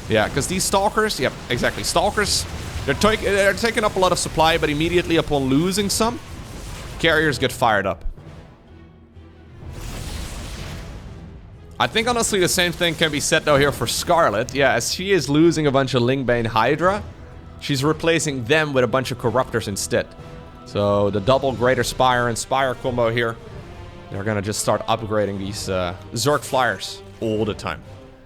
Speaker 1: Yeah, because these Stalkers, yep, exactly. Stalkers, they're taking up a lot of supply, but immediately upon losing some, carriers get fired up. I think honestly the same thing can be said though here for Scarlett. Yeah, as she is losing a bunch of Lingbane Hydra, she's replacing them with a bunch of Corruptors instead. So the double Greater Spire and Spire combo here, they're gonna just start upgrading these Zerg flyers all the time.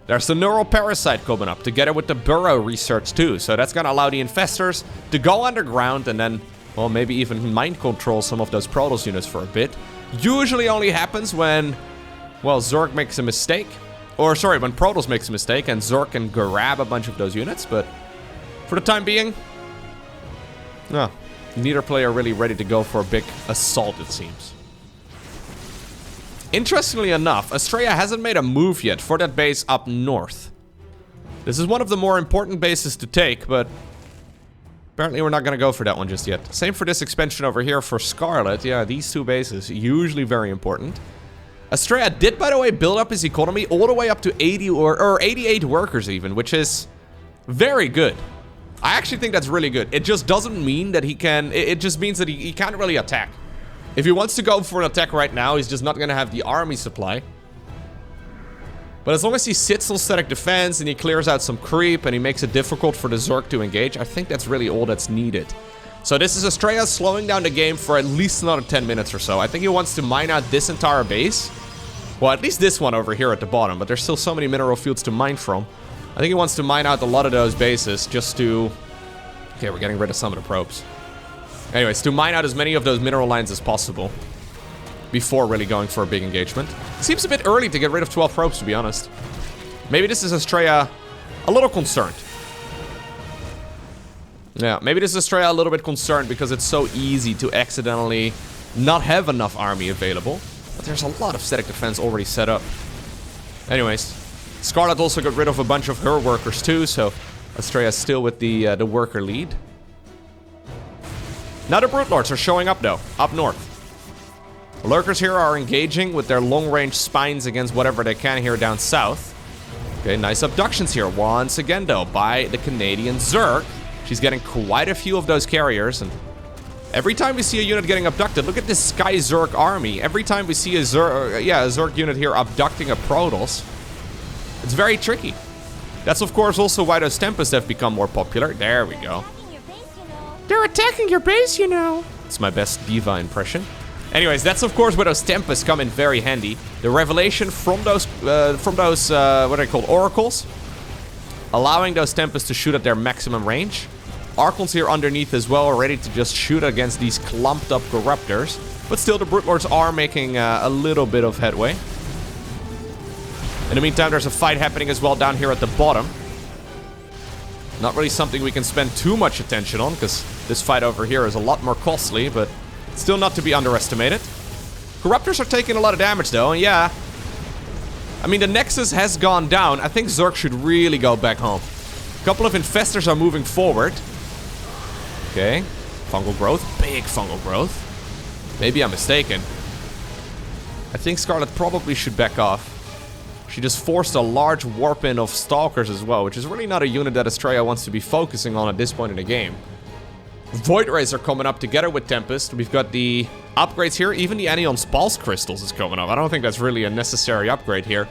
Speaker 1: There's the Neural Parasite coming up, together with the Burrow research too. So that's gonna allow the Infestors to go underground and then, well, maybe even mind control some of those Protoss units for a bit. Usually only happens when, well, Zerg makes a mistake. Or, sorry, when Protoss makes a mistake and Zerg can grab a bunch of those units. But for the time being, no, neither player really ready to go for a big assault, it seems. Interestingly enough, Astrea hasn't made a move yet for that base up north. This is one of the more important bases to take, but apparently we're not going to go for that one just yet. Same for this expansion over here for Scarlett. Yeah, these 2 bases, usually very important. Astrea did, by the way, build up his economy all the way up to 80 or 88 workers even, which is very good. I actually think that's really good. It just doesn't mean that he can... It just means that he can't really attack. If he wants to go for an attack right now, he's just not going to have the army supply. But as long as he sits on static defense and he clears out some creep and he makes it difficult for the Zerg to engage, I think that's really all that's needed. So this is Astrea slowing down the game for at least another 10 minutes or so. I think he wants to mine out this entire base. Well, at least this one over here at the bottom, but there's still so many mineral fields to mine from. I think he wants to mine out a lot of those bases just to... Okay, we're getting rid of some of the probes. Anyways, to mine out as many of those mineral lines as possible before really going for a big engagement. Seems a bit early to get rid of 12 probes, to be honest. Maybe this is Astrea a little concerned. Yeah, maybe this is Astrea a little bit concerned because it's so easy to accidentally not have enough army available. But there's a lot of static defense already set up. Anyways, Scarlett also got rid of a bunch of her workers too, so Astrea's still with the worker lead. Now the Brute Lords are showing up though, up north. The lurkers here are engaging with their long-range spines against whatever they can here down south. Okay, nice abductions here once again though by the Canadian Zerg. She's getting quite a few of those carriers, and every time we see a unit getting abducted, look at this Sky Zerg army. Every time we see a Zerg unit here abducting a Protoss, it's very tricky. That's of course also why those Tempests have become more popular. There we go. They're attacking your base, you know. It's my best Diva impression. Anyways, that's of course where those Tempests come in very handy. The revelation from those what are they called? Oracles. Allowing those Tempests to shoot at their maximum range. Archons here underneath as well, ready to just shoot against these clumped up Corruptors. But still, the Brute Lords are making a little bit of headway. In the meantime, there's a fight happening as well down here at the bottom. Not really something we can spend too much attention on, because this fight over here is a lot more costly, but still not to be underestimated. Corruptors are taking a lot of damage though, and yeah. I mean, the Nexus has gone down. I think Zerg should really go back home. A couple of Infestors are moving forward. Okay. Fungal growth. Big fungal growth. Maybe I'm mistaken. I think Scarlett probably should back off. She just forced a large warp-in of Stalkers as well, which is really not a unit that Astrea wants to be focusing on at this point in the game. Void Rays are coming up together with Tempest. We've got the upgrades here. Even the Anion's Pulse Crystals is coming up. I don't think that's really a necessary upgrade here.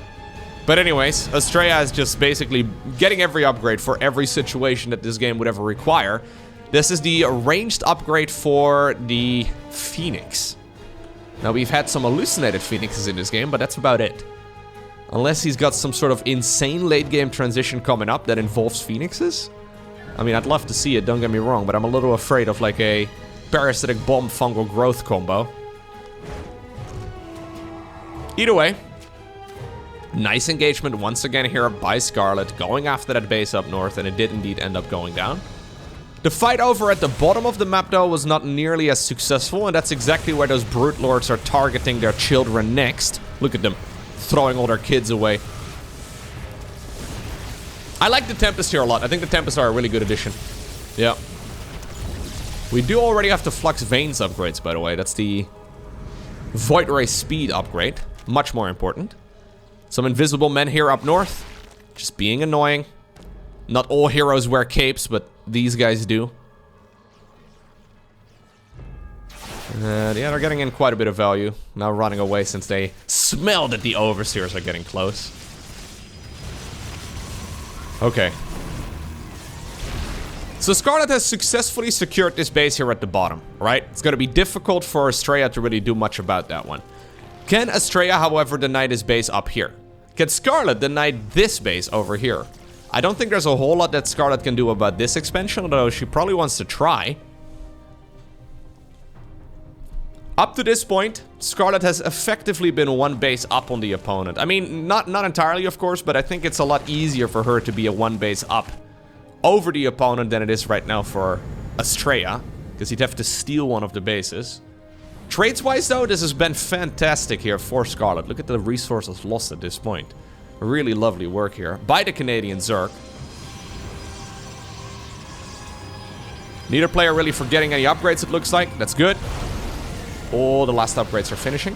Speaker 1: But anyways, Astrea is just basically getting every upgrade for every situation that this game would ever require. This is the ranged upgrade for the Phoenix. Now, we've had some hallucinated Phoenixes in this game, but that's about it. Unless he's got some sort of insane late-game transition coming up that involves Phoenixes. I mean, I'd love to see it, don't get me wrong, but I'm a little afraid of like a Parasitic Bomb Fungal Growth combo. Either way, nice engagement once again here by Scarlett, going after that base up north, and it did indeed end up going down. The fight over at the bottom of the map, though, was not nearly as successful, and that's exactly where those Brute Lords are targeting their children next. Look at them, throwing all their kids away. I like the Tempest here a lot. I think the Tempests are a really good addition. Yeah. We do already have the Flux Veins upgrades, by the way. That's the Void Ray Speed upgrade. Much more important. Some invisible men here up north. Just being annoying. Not all heroes wear capes, but these guys do. Yeah, they're getting in quite a bit of value. Now running away since they smell that the Overseers are getting close. Okay. So Scarlett has successfully secured this base here at the bottom, right? It's going to be difficult for Astrea to really do much about that one. Can Astrea, however, deny this base up here? Can Scarlett deny this base over here? I don't think there's a whole lot that Scarlett can do about this expansion, although she probably wants to try. Up to this point, Scarlett has effectively been one base up on the opponent. I mean, not entirely, of course, but I think it's a lot easier for her to be a one base up over the opponent than it is right now for Astrea, because he'd have to steal one of the bases. Trades-wise, though, this has been fantastic here for Scarlett. Look at the resources lost at this point. Really lovely work here by the Canadian Zerg. Neither player really forgetting any upgrades, it looks like. That's good. All the last upgrades are finishing.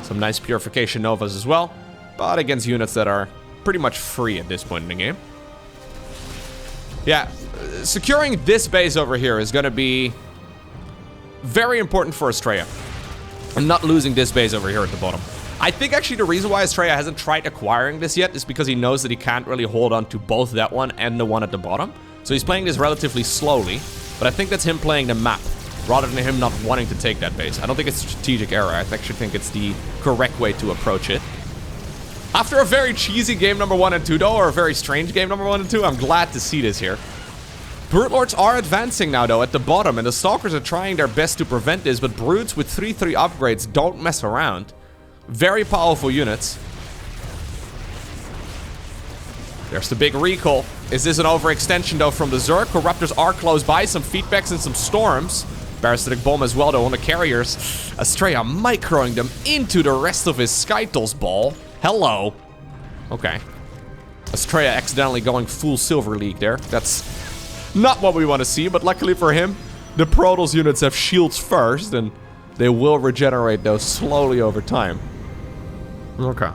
Speaker 1: Some nice Purification Novas as well, but against units that are pretty much free at this point in the game. Yeah, securing this base over here is going to be very important for Astrea. And not losing this base over here at the bottom. I think actually the reason why Astrea hasn't tried acquiring this yet is because he knows that he can't really hold on to both that one and the one at the bottom. So he's playing this relatively slowly, but I think that's him playing the map rather than him not wanting to take that base. I don't think it's a strategic error. I actually think it's the correct way to approach it. After a very cheesy game number 1 and 2 though, or a very strange game number 1 and 2, I'm glad to see this here. Brute Lords are advancing now though at the bottom, and the Stalkers are trying their best to prevent this, but Brutes with 3/3 upgrades don't mess around. Very powerful units. There's the big recall. Is this an overextension though from the Zerg? Corruptors are close by, some feedbacks and some storms. Parasitic Bomb as well though on the carriers. Astrea microing them into the rest of his Skytles ball. Hello. Okay. Astrea accidentally going full Silver League there. That's not what we want to see, but luckily for him, the Protoss units have shields first, and they will regenerate those slowly over time. Okay.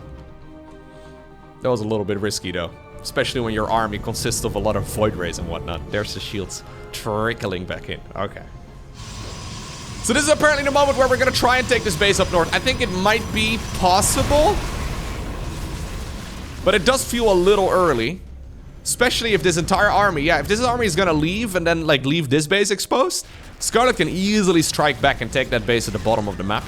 Speaker 1: That was a little bit risky though, especially when your army consists of a lot of Void Rays and whatnot. There's the shields trickling back in. Okay. So this is apparently the moment where we're going to try and take this base up north. I think it might be possible, but it does feel a little early. Especially if this entire army, yeah, if this army is gonna leave and then, like, leave this base exposed, Scarlett can easily strike back and take that base at the bottom of the map.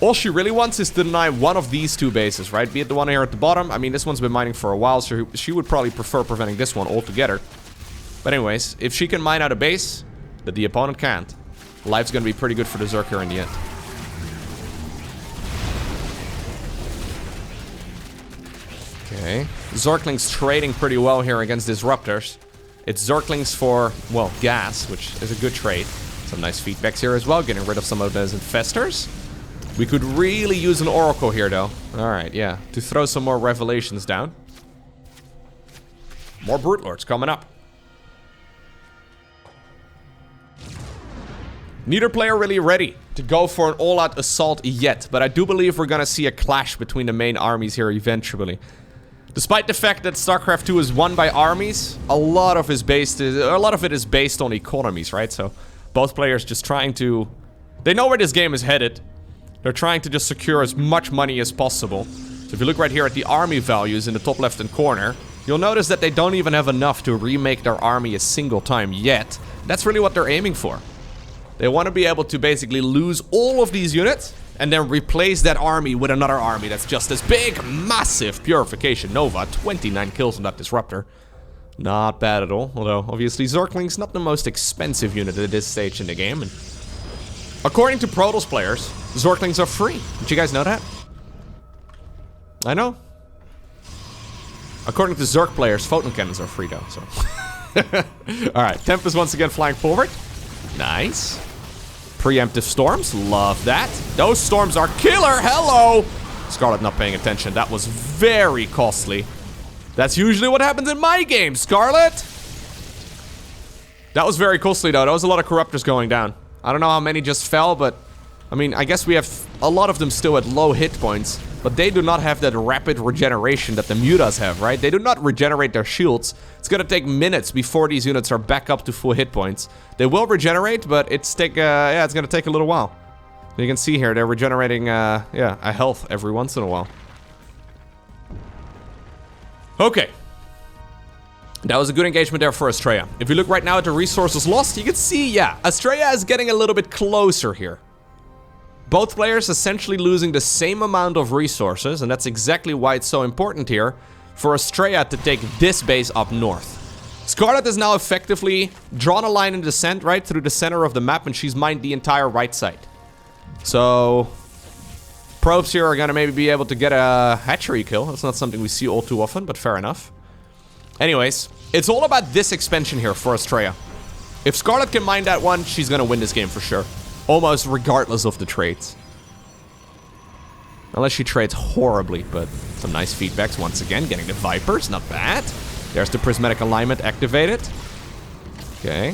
Speaker 1: All she really wants is to deny one of these two bases, right? Be it the one here at the bottom. I mean, this one's been mining for a while, so she would probably prefer preventing this one altogether. But anyways, if she can mine out a base that the opponent can't, life's gonna be pretty good for the Zerg here in the end. Okay. Zerglings trading pretty well here against Disruptors. It's Zerglings for, well, gas, which is a good trade. Some nice feedbacks here as well, getting rid of some of those infestors. We could really use an Oracle here, though. Alright, yeah. To throw some more Revelations down. More Brute Lords coming up. Neither player really ready to go for an all-out assault yet, but I do believe we're gonna see a clash between the main armies here eventually. Despite the fact that StarCraft 2 is won by armies, a lot of it is based on economies, right? So both players just trying to... They know where this game is headed. They're trying to just secure as much money as possible. So if you look right here at the army values in the top left-hand corner, you'll notice that they don't even have enough to remake their army a single time yet. That's really what they're aiming for. They want to be able to basically lose all of these units and then replace that army with another army that's just as big. Massive Purification Nova. 29 kills on that Disruptor. Not bad at all. Although, obviously, Zergling's not the most expensive unit at this stage in the game. And according to Protoss players, Zerglings are free. Did you guys know that? I know. According to Zerg players, photon cannons are free though, so. Alright, Tempest once again flying forward. Nice. Preemptive storms, love that. Those storms are killer, hello! Scarlett not paying attention, that was very costly. That's usually what happens in my game, Scarlett! That was very costly though, there was a lot of Corruptors going down. I don't know how many just fell, but... I mean, I guess we have a lot of them still at low hit points, but they do not have that rapid regeneration that the Mutas have, right? They do not regenerate their shields. It's gonna take minutes before these units are back up to full hit points. They will regenerate, but it's gonna take a little while. You can see here, they're regenerating, a health every once in a while. Okay. That was a good engagement there for Astrea. If you look right now at the resources lost, you can see, yeah, Astrea is getting a little bit closer here. Both players essentially losing the same amount of resources, and that's exactly why it's so important here for Astrea to take this base up north. Scarlett has now effectively drawn a line in descent right through the center of the map, and she's mined the entire right side. So, probes here are gonna maybe be able to get a hatchery kill. That's not something we see all too often, but fair enough. Anyways, it's all about this expansion here for Astrea. If Scarlett can mine that one, she's gonna win this game for sure. Almost regardless of the trades. Unless she trades horribly, but some nice feedbacks once again. Getting the Vipers, not bad. There's the Prismatic Alignment activated. Okay.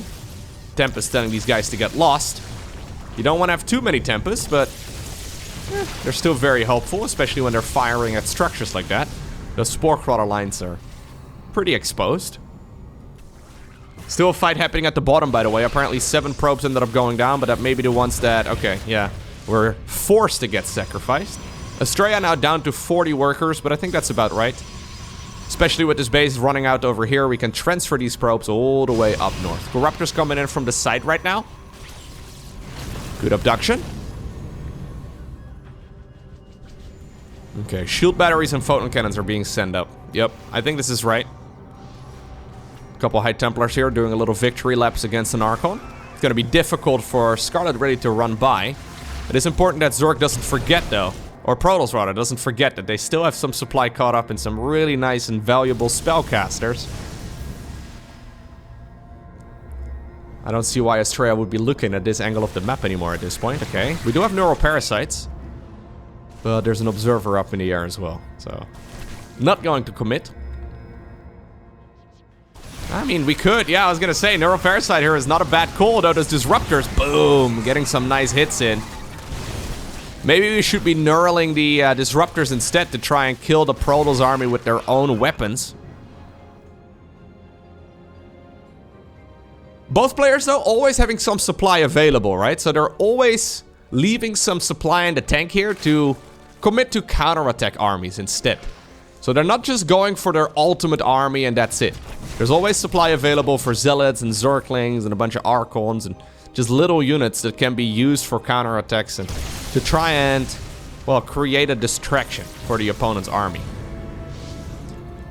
Speaker 1: Tempest telling these guys to get lost. You don't want to have too many Tempests, but they're still very helpful, especially when they're firing at structures like that. Those Spore Crawler lines are pretty exposed. Still a fight happening at the bottom, by the way. Apparently 7 probes ended up going down, but that may be the ones that, okay, yeah, were forced to get sacrificed. Astrea now down to 40 workers, but I think that's about right. Especially with this base running out over here, we can transfer these probes all the way up north. Corruptors coming in from the side right now. Good abduction. Okay, shield batteries and photon cannons are being sent up. Yep, I think this is right. A couple High Templars here doing a little victory laps against an Archon. It's going to be difficult for Scarlett ready to run by. It is important that Zerg doesn't forget, though. Or Protoss, rather, doesn't forget that they still have some supply caught up in some really nice and valuable spellcasters. I don't see why Astrea would be looking at this angle of the map anymore at this point. Okay, we do have neuroparasites. But there's an observer up in the air as well, so... Not going to commit. I mean, we could. Yeah, I was gonna say, neuroparasite here is not a bad call, though. Those disruptors, boom, getting some nice hits in. Maybe we should be knurling the disruptors instead to try and kill the Protoss army with their own weapons. Both players, though, always having some supply available, right? So they're always leaving some supply in the tank here to commit to counterattack armies instead. So they're not just going for their ultimate army and that's it. There's always supply available for Zealots and Zerglings and a bunch of Archons and just little units that can be used for counterattacks and to try and, well, create a distraction for the opponent's army.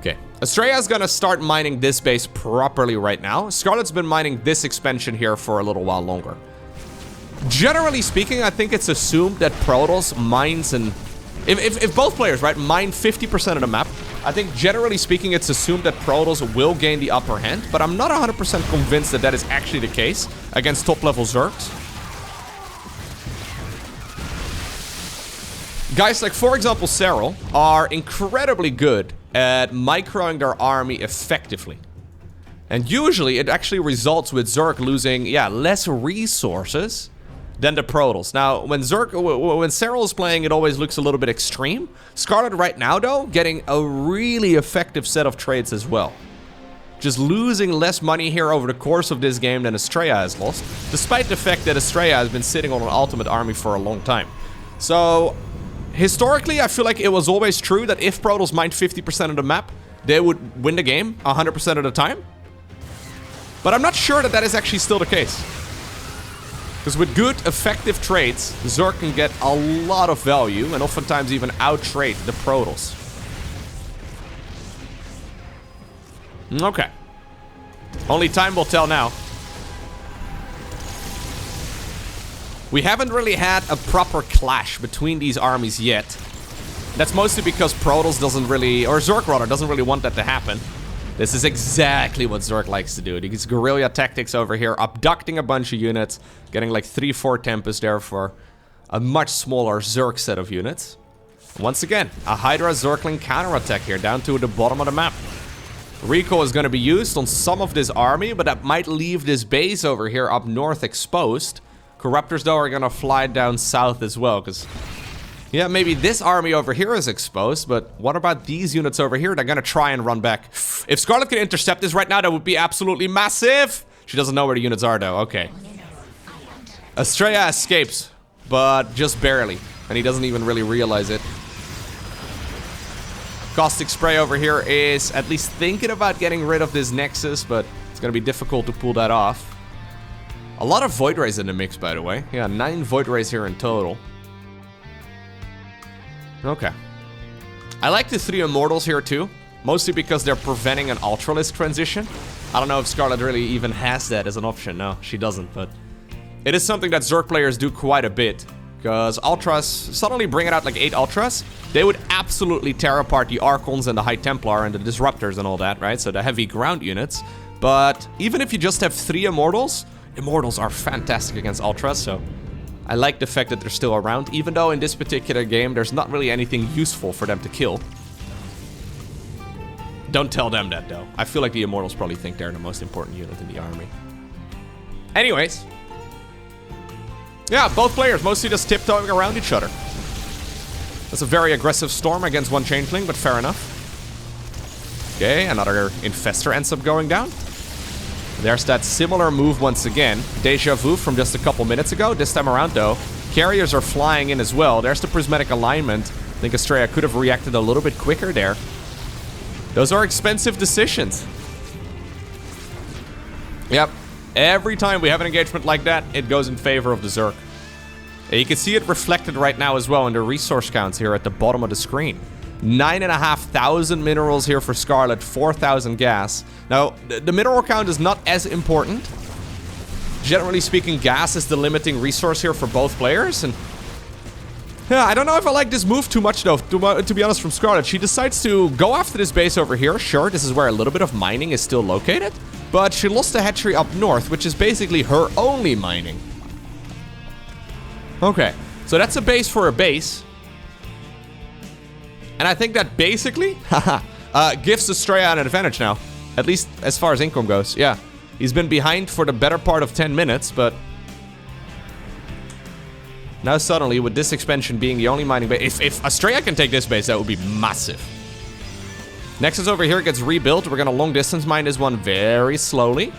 Speaker 1: Okay, Astrea is gonna start mining this base properly right now. Scarlett's been mining this expansion here for a little while longer. Generally speaking, I think it's assumed that Protoss mines and... If both players, right, mine 50% of the map, I think generally speaking it's assumed that Protoss will gain the upper hand, but I'm not 100% convinced that that is actually the case against top-level Zergs. Guys like, for example, Serral are incredibly good at microing their army effectively. And usually it actually results with Zerg losing, yeah, less resources than the Protoss. Now, when Serral is playing, it always looks a little bit extreme. Scarlett right now, though, getting a really effective set of trades as well. Just losing less money here over the course of this game than Astrea has lost, despite the fact that Astrea has been sitting on an ultimate army for a long time. So, historically, I feel like it was always true that if Protoss mined 50% of the map, they would win the game 100% of the time. But I'm not sure that that is actually still the case. Because with good, effective trades, Zerg can get a lot of value and oftentimes even out-trade the Protoss. Okay. Only time will tell now. We haven't really had a proper clash between these armies yet. That's mostly because Protoss doesn't really, or Zerg rather, doesn't really want that to happen. This is exactly what Zerg likes to do. These guerrilla tactics over here, abducting a bunch of units, getting like 3-4 Tempest there for a much smaller Zerg set of units. Once again, a Hydra Zergling counterattack here, down to the bottom of the map. Recall is going to be used on some of this army, but that might leave this base over here up north exposed. Corruptors, though, are going to fly down south as well, because... yeah, maybe this army over here is exposed, but what about these units over here? They're gonna try and run back. If Scarlett can intercept this right now, that would be absolutely massive. She doesn't know where the units are, though. Okay. Astrea escapes, but just barely. And he doesn't even really realize it. Caustic Spray over here is at least thinking about getting rid of this Nexus, but it's gonna be difficult to pull that off. A lot of Void Rays in the mix, by the way. Yeah, 9 Void Rays here in total. Okay. I like the 3 Immortals here too, mostly because they're preventing an Ultralisk transition. I don't know if Scarlett really even has that as an option. No, she doesn't, but it is something that Zerg players do quite a bit, because Ultras, suddenly bringing out like 8 Ultras, they would absolutely tear apart the Archons and the High Templar and the Disruptors and all that, right? So the heavy ground units. But even if you just have 3 Immortals, Immortals are fantastic against Ultras, so... I like the fact that they're still around, even though in this particular game there's not really anything useful for them to kill. Don't tell them that, though. I feel like the Immortals probably think they're the most important unit in the army. Anyways. Yeah, both players mostly just tiptoeing around each other. That's a very aggressive storm against one changeling, but fair enough. Okay, another infestor ends up going down. There's that similar move once again. Deja vu from just a couple minutes ago. This time around, though, carriers are flying in as well. There's the prismatic alignment. I think Astrea could have reacted a little bit quicker there. Those are expensive decisions. Yep. Every time we have an engagement like that, it goes in favor of the Zerg. And you can see it reflected right now as well in the resource counts here at the bottom of the screen. 9,500 minerals here for Scarlett, 4,000 gas. Now, the mineral count is not as important. Generally speaking, gas is the limiting resource here for both players. And yeah, I don't know if I like this move too much, though, to be honest, from Scarlett. She decides to go after this base over here. Sure, this is where a little bit of mining is still located. But she lost the hatchery up north, which is basically her only mining. Okay, so that's a base for a base. And I think that basically gives Astrea an advantage now. At least as far as income goes. Yeah, he's been behind for the better part of 10 minutes, but now suddenly with this expansion being the only mining base, if Astrea can take this base, that would be massive. Nexus over here gets rebuilt. We're gonna long distance mine this one very slowly.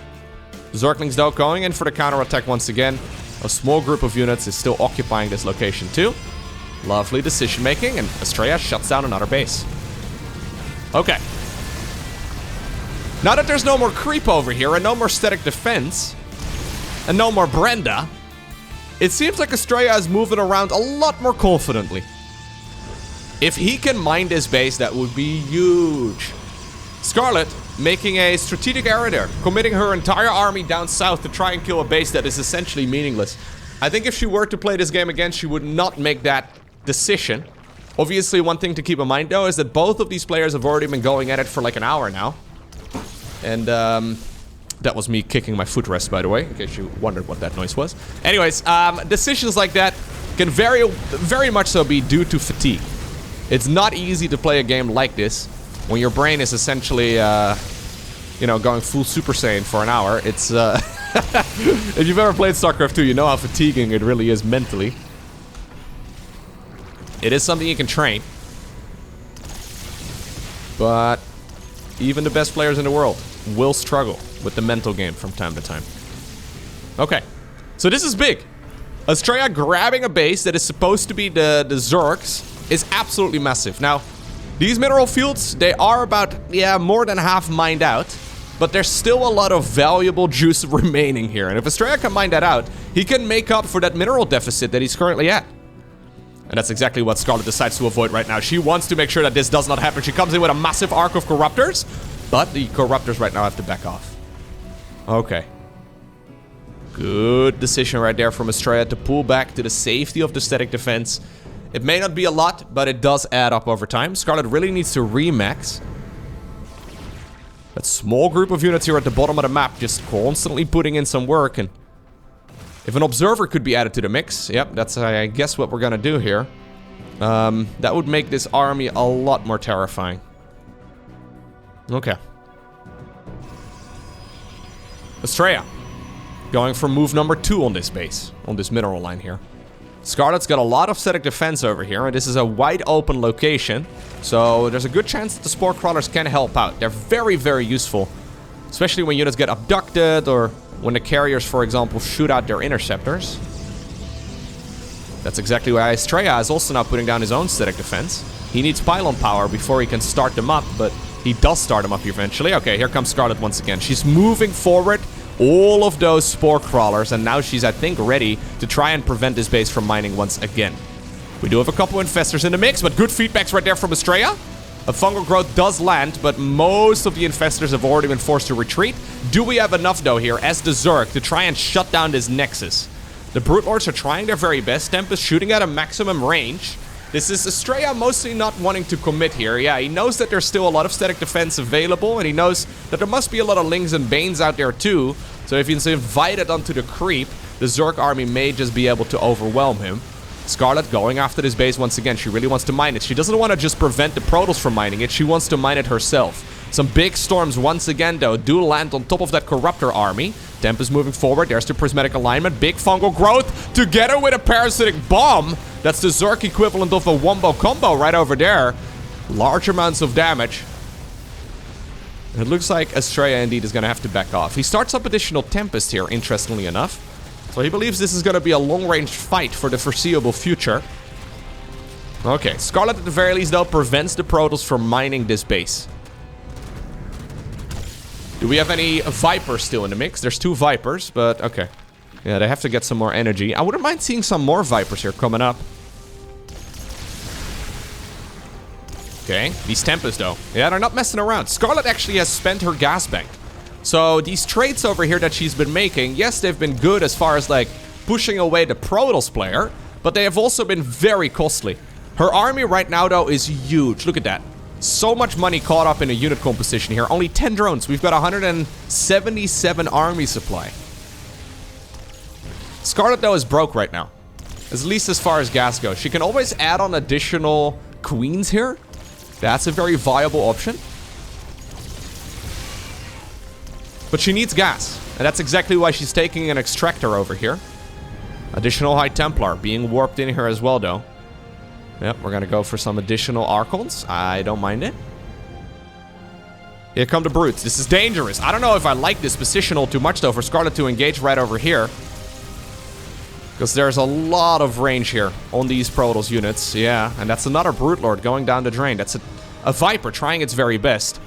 Speaker 1: Zerglings though going in for the counter attack once again. A small group of units is still occupying this location too. Lovely decision making, and Astrea shuts down another base. Okay. Now that there's no more creep over here, and no more static defense, and no more Brenda, it seems like Astrea is moving around a lot more confidently. If he can mine this base, that would be huge. Scarlett making a strategic error there, committing her entire army down south to try and kill a base that is essentially meaningless. I think if she were to play this game again, she would not make that decision. Obviously, one thing to keep in mind, though, is that both of these players have already been going at it for like an hour now. And, that was me kicking my footrest, by the way, in case you wondered what that noise was. Anyways, decisions like that can very much so be due to fatigue. It's not easy to play a game like this when your brain is essentially, you know, going full Super Saiyan for an hour. It's, if you've ever played StarCraft 2, you know how fatiguing it really is mentally. It is something you can train. But even the best players in the world will struggle with the mental game from time to time. Okay, so this is big. Astrea grabbing a base that is supposed to be the Zergs is absolutely massive. Now, these mineral fields, they are about, yeah, more than half mined out. But there's still a lot of valuable juice remaining here. And if Astrea can mine that out, he can make up for that mineral deficit that he's currently at. And that's exactly what Scarlett decides to avoid right now. She wants to make sure that this does not happen. She comes in with a massive arc of Corruptors. But the Corruptors right now have to back off. Okay. Good decision right there from Astrea to pull back to the safety of the static defense. It may not be a lot, but it does add up over time. Scarlett really needs to remax. That small group of units here at the bottom of the map just constantly putting in some work. And if an observer could be added to the mix, yep, that's I guess what we're gonna do here. That would make this army a lot more terrifying. Okay. Astrea going for move number 2 on this base, on this mineral line here. Scarlett's got a lot of static defense over here, and this is a wide open location. So there's a good chance that the spore crawlers can help out. They're very, very useful. Especially when units get abducted, or when the carriers, for example, shoot out their interceptors. That's exactly why Astrea is also now putting down his own static defense. He needs pylon power before he can start them up, but he does start them up eventually. Okay, here comes Scarlett once again. She's moving forward all of those spore crawlers, and now she's, I think, ready to try and prevent this base from mining once again. We do have a couple infestors in the mix, but good feedbacks right there from Astrea. A fungal growth does land, but most of the infestors have already been forced to retreat. Do we have enough, though, here as the Zerg to try and shut down this Nexus? The Brute Lords are trying their very best. Tempest shooting at a maximum range. This is Astrea mostly not wanting to commit here. Yeah, he knows that there's still a lot of static defense available, and he knows that there must be a lot of Lings and Banes out there too. So if he's invited onto the creep, the Zerg army may just be able to overwhelm him. Scarlett going after this base once again. She really wants to mine it. She doesn't want to just prevent the Protoss from mining it. She wants to mine it herself. Some big storms once again, though, do land on top of that Corruptor army. Tempest moving forward. There's the prismatic alignment. Big fungal growth together with a parasitic bomb. That's the Zerg equivalent of a wombo combo right over there. Large amounts of damage. It looks like Astrea indeed is going to have to back off. He starts up additional Tempest here, interestingly enough. So he believes this is going to be a long-range fight for the foreseeable future. Okay, Scarlett at the very least, though, prevents the Protoss from mining this base. Do we have any Vipers still in the mix? There's 2 Vipers, but okay. Yeah, they have to get some more energy. I wouldn't mind seeing some more Vipers here coming up. Okay, these Tempests though. Yeah, they're not messing around. Scarlett actually has spent her gas bank. So these trades over here that she's been making, yes, they've been good as far as like pushing away the Protoss player, but they have also been very costly. Her army right now though is huge. Look at that. So much money caught up in a unit composition here. Only 10 drones. We've got 177 army supply. Scarlett though is broke right now. At least as far as gas goes. She can always add on additional queens here. That's a very viable option. But she needs gas. And that's exactly why she's taking an extractor over here. Additional High Templar being warped in here as well though. Yep, we're gonna go for some additional Archons. I don't mind it. Here come the Brutes. This is dangerous. I don't know if I like this positional too much though for Scarlett to engage right over here. Because there's a lot of range here on these Protoss units. Yeah, and that's another Brute Lord going down the drain. That's a Viper trying its very best.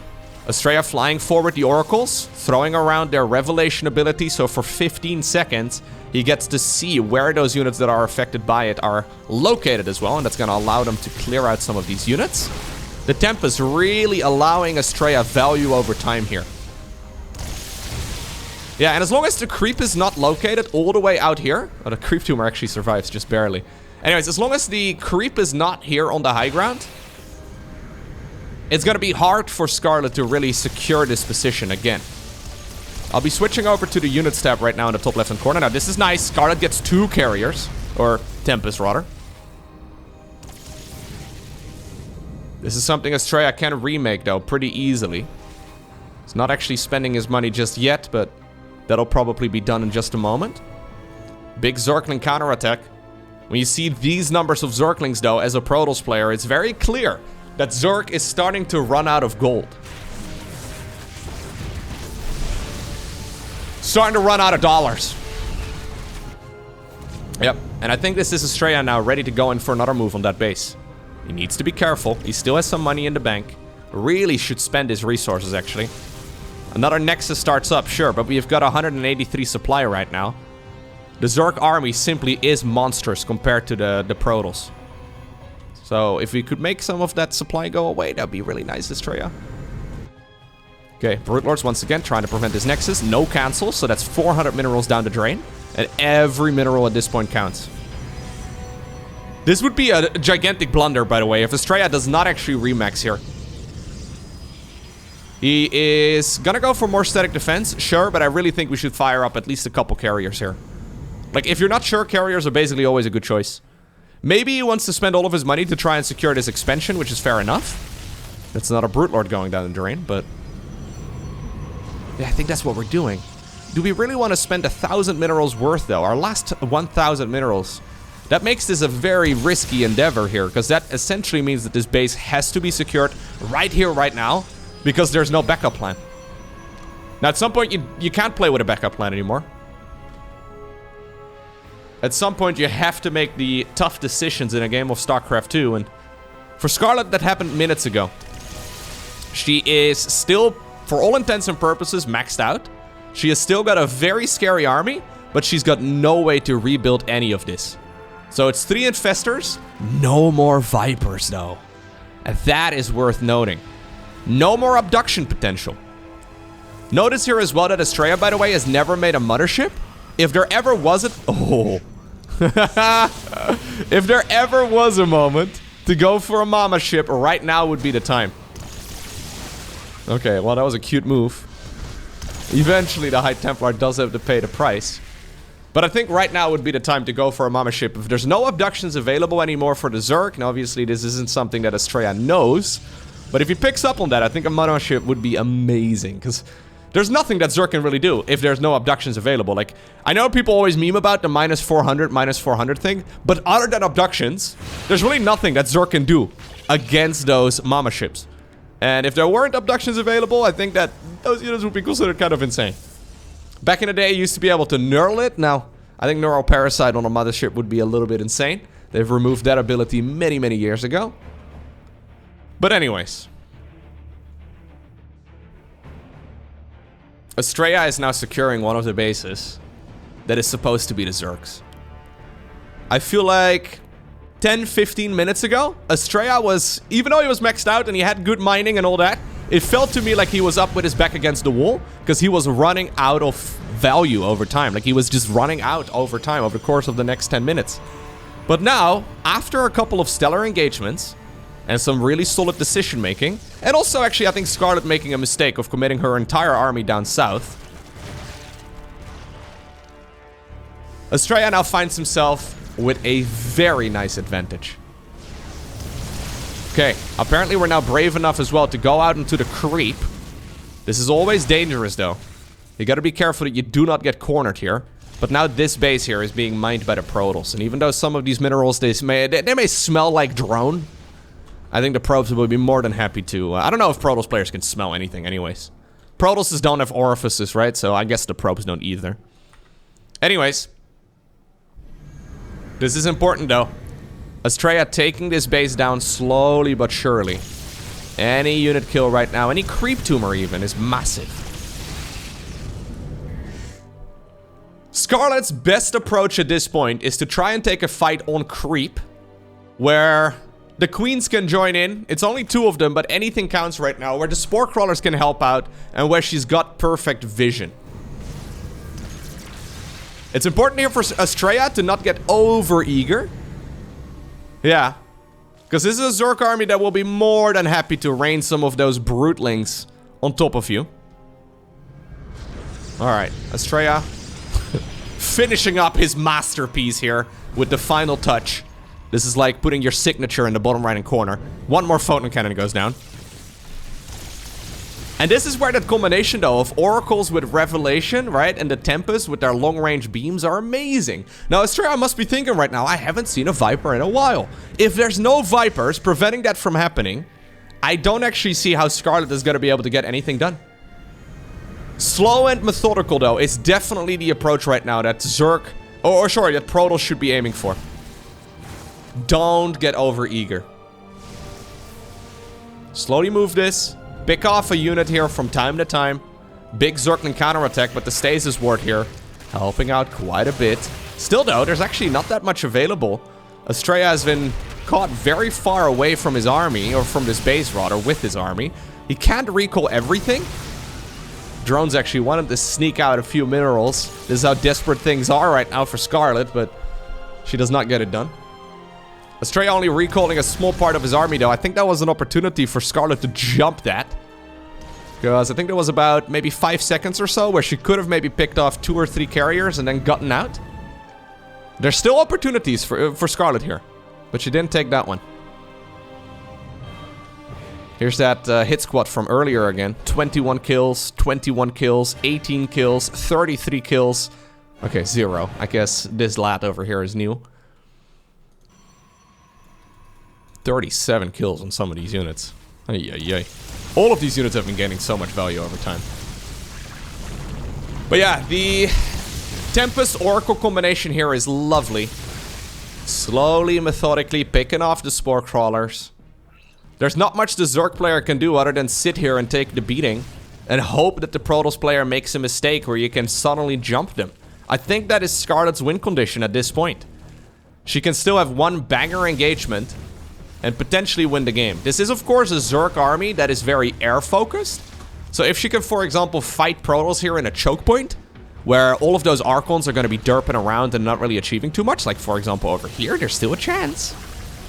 Speaker 1: Astrea flying forward the Oracles, throwing around their Revelation ability. So for 15 seconds, he gets to see where those units that are affected by it are located as well. And that's going to allow them to clear out some of these units. The Tempest really allowing Astrea value over time here. Yeah, and as long as the creep is not located all the way out here... Oh, the creep tumor actually survives, just barely. Anyways, as long as the creep is not here on the high ground... It's gonna be hard for Scarlett to really secure this position again. I'll be switching over to the units tab right now in the top left-hand corner. Now, this is nice. Scarlett gets 2 carriers. Or Tempest, rather. This is something Astrea can remake, though, pretty easily. He's not actually spending his money just yet, but... that'll probably be done in just a moment. Big Zergling counterattack. When you see these numbers of Zerglings, though, as a Protoss player, it's very clear that Zerg is starting to run out of gold. Starting to run out of dollars. Yep, and I think this is Astrea now ready to go in for another move on that base. He needs to be careful. He still has some money in the bank. Really should spend his resources, actually. Another Nexus starts up, sure, but we've got 183 supply right now. The Zerg army simply is monstrous compared to the Protoss. So if we could make some of that supply go away, that'd be really nice, Astrea. Okay, Brute Lords once again trying to prevent this Nexus. No cancel, so that's 400 minerals down the drain. And every mineral at this point counts. This would be a gigantic blunder, by the way, if Astrea does not actually remax here. He is gonna go for more static defense, sure, but I really think we should fire up at least a couple carriers here. Like, if you're not sure, carriers are basically always a good choice. Maybe he wants to spend all of his money to try and secure this expansion, which is fair enough. That's not a Brute Lord going down the drain, but... yeah, I think that's what we're doing. Do we really want to spend 1,000 minerals worth, though? Our last 1,000 minerals. That makes this a very risky endeavor here, because that essentially means that this base has to be secured right here, right now. Because there's no backup plan. Now, at some point, you can't play with a backup plan anymore. At some point, you have to make the tough decisions in a game of StarCraft 2. And for Scarlett, that happened minutes ago. She is still, for all intents and purposes, maxed out. She has still got a very scary army, but she's got no way to rebuild any of this. So it's 3 Infestors, no more Vipers, though. And that is worth noting. No more abduction potential. Notice here as well that Astrea, by the way, has never made a mothership. If there ever was a... oh. If there ever was a moment to go for a mama ship, right now would be the time. Okay, well, that was a cute move. Eventually, the High Templar does have to pay the price. But I think right now would be the time to go for a mama ship. If there's no abductions available anymore for the Zerg, now obviously this isn't something that Astrea knows... but if he picks up on that, I think a mothership would be amazing. Because there's nothing that Zerg can really do if there's no abductions available. Like, I know people always meme about the minus 400 thing, but other than abductions, there's really nothing that Zerg can do against those mama ships. And if there weren't abductions available, I think that those units would be considered kind of insane. Back in the day, you used to be able to neural it. Now, I think neural parasite on a mothership would be a little bit insane. They've removed that ability many, many years ago. But anyways. Astrea is now securing one of the bases that is supposed to be the Zergs. I feel like 10-15 minutes ago, Astrea was, even though he was maxed out and he had good mining and all that, it felt to me like he was up with his back against the wall because he was running out of value over time. Like he was just running out over time over the course of the next 10 minutes. But now, after a couple of stellar engagements and some really solid decision making, and also actually I think Scarlett making a mistake of committing her entire army down south, Astrea now finds himself with a very nice advantage. Okay, apparently we're now brave enough as well to go out into the creep. This is always dangerous though. You gotta be careful that you do not get cornered here. But now this base here is being mined by the Protoss. And even though some of these minerals, they may smell like drone, I think the probes will be more than happy to... I don't know if Protoss players can smell anything anyways. Protosses don't have orifices, right? So I guess the probes don't either. Anyways. This is important though. Astrea taking this base down slowly but surely. Any unit kill right now, any creep tumor even, is massive. Scarlett's best approach at this point is to try and take a fight on creep, where the queens can join in. It's only 2 of them, but anything counts right now, where the spore crawlers can help out, and where she's got perfect vision. It's important here for Astrea to not get over-eager. Yeah. Because this is a Zerg army that will be more than happy to rain some of those Brutelings on top of you. Alright, Astrea finishing up his masterpiece here with the final touch. This is like putting your signature in the bottom right-hand corner. One more photon cannon goes down. And this is where that combination, though, of Oracles with Revelation, right, and the Tempest with their long-range beams are amazing. Now, Astrea must be thinking right now, I haven't seen a Viper in a while. If there's no Vipers preventing that from happening, I don't actually see how Scarlett is going to be able to get anything done. Slow and methodical, though, is definitely the approach right now that Zerg, or sorry, that Protoss should be aiming for. Don't get over-eager. Slowly move this. Pick off a unit here from time to time. Big Zergling counterattack, but the stasis ward here helping out quite a bit. Still though, there's actually not that much available. Astrea has been caught very far away from his army, or from this base rather, with his army. He can't recall everything. Drones actually wanted to sneak out a few minerals. This is how desperate things are right now for Scarlett, but she does not get it done. Astrea only recalling a small part of his army, though. I think that was an opportunity for Scarlett to jump that. Because I think there was about maybe 5 seconds or so where she could have maybe picked off 2 or 3 carriers and then gotten out. There's still opportunities for Scarlett here. But she didn't take that one. Here's that hit squad from earlier again. 21 kills, 21 kills, 18 kills, 33 kills. Okay, 0. I guess this lad over here is new. 37 kills on some of these units. Ay, ay, ay. All of these units have been gaining so much value over time. But yeah, the Tempest Oracle combination here is lovely. Slowly, methodically picking off the spore crawlers. There's not much the Zerg player can do other than sit here and take the beating and hope that the Protoss player makes a mistake where you can suddenly jump them. I think that is Scarlett's win condition at this point. She can still have one banger engagement and potentially win the game. This is, of course, a Zerg army that is very air-focused. So if she can, for example, fight Protoss here in a choke point, where all of those Archons are going to be derping around and not really achieving too much, like, for example, over here, there's still a chance.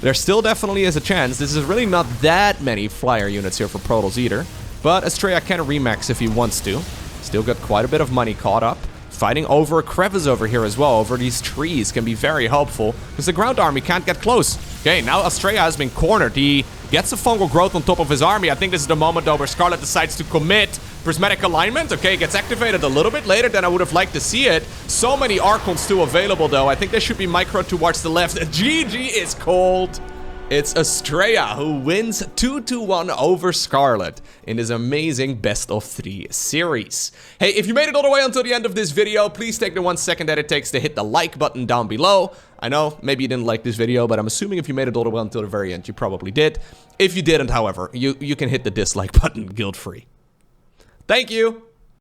Speaker 1: There still definitely is a chance. This is really not that many flyer units here for Protoss either. But Astrea can remax if he wants to. Still got quite a bit of money caught up. Fighting over a crevice over here as well, over these trees, can be very helpful, because the ground army can't get close. Okay, now Astrea has been cornered. He gets a fungal growth on top of his army. I think this is the moment, though, where Scarlett decides to commit, Prismatic Alignment, okay, gets activated a little bit later than I would have liked to see it. So many Archons still available, though. I think there should be micro towards the left. GG is cold. It's Astrea who wins 2-1 over Scarlett in this amazing best-of-3 series. Hey, if you made it all the way until the end of this video, please take the 1 second that it takes to hit the like button down below. I know, maybe you didn't like this video, but I'm assuming if you made it all the way until the very end, you probably did. If you didn't, however, you can hit the dislike button guilt-free. Thank you!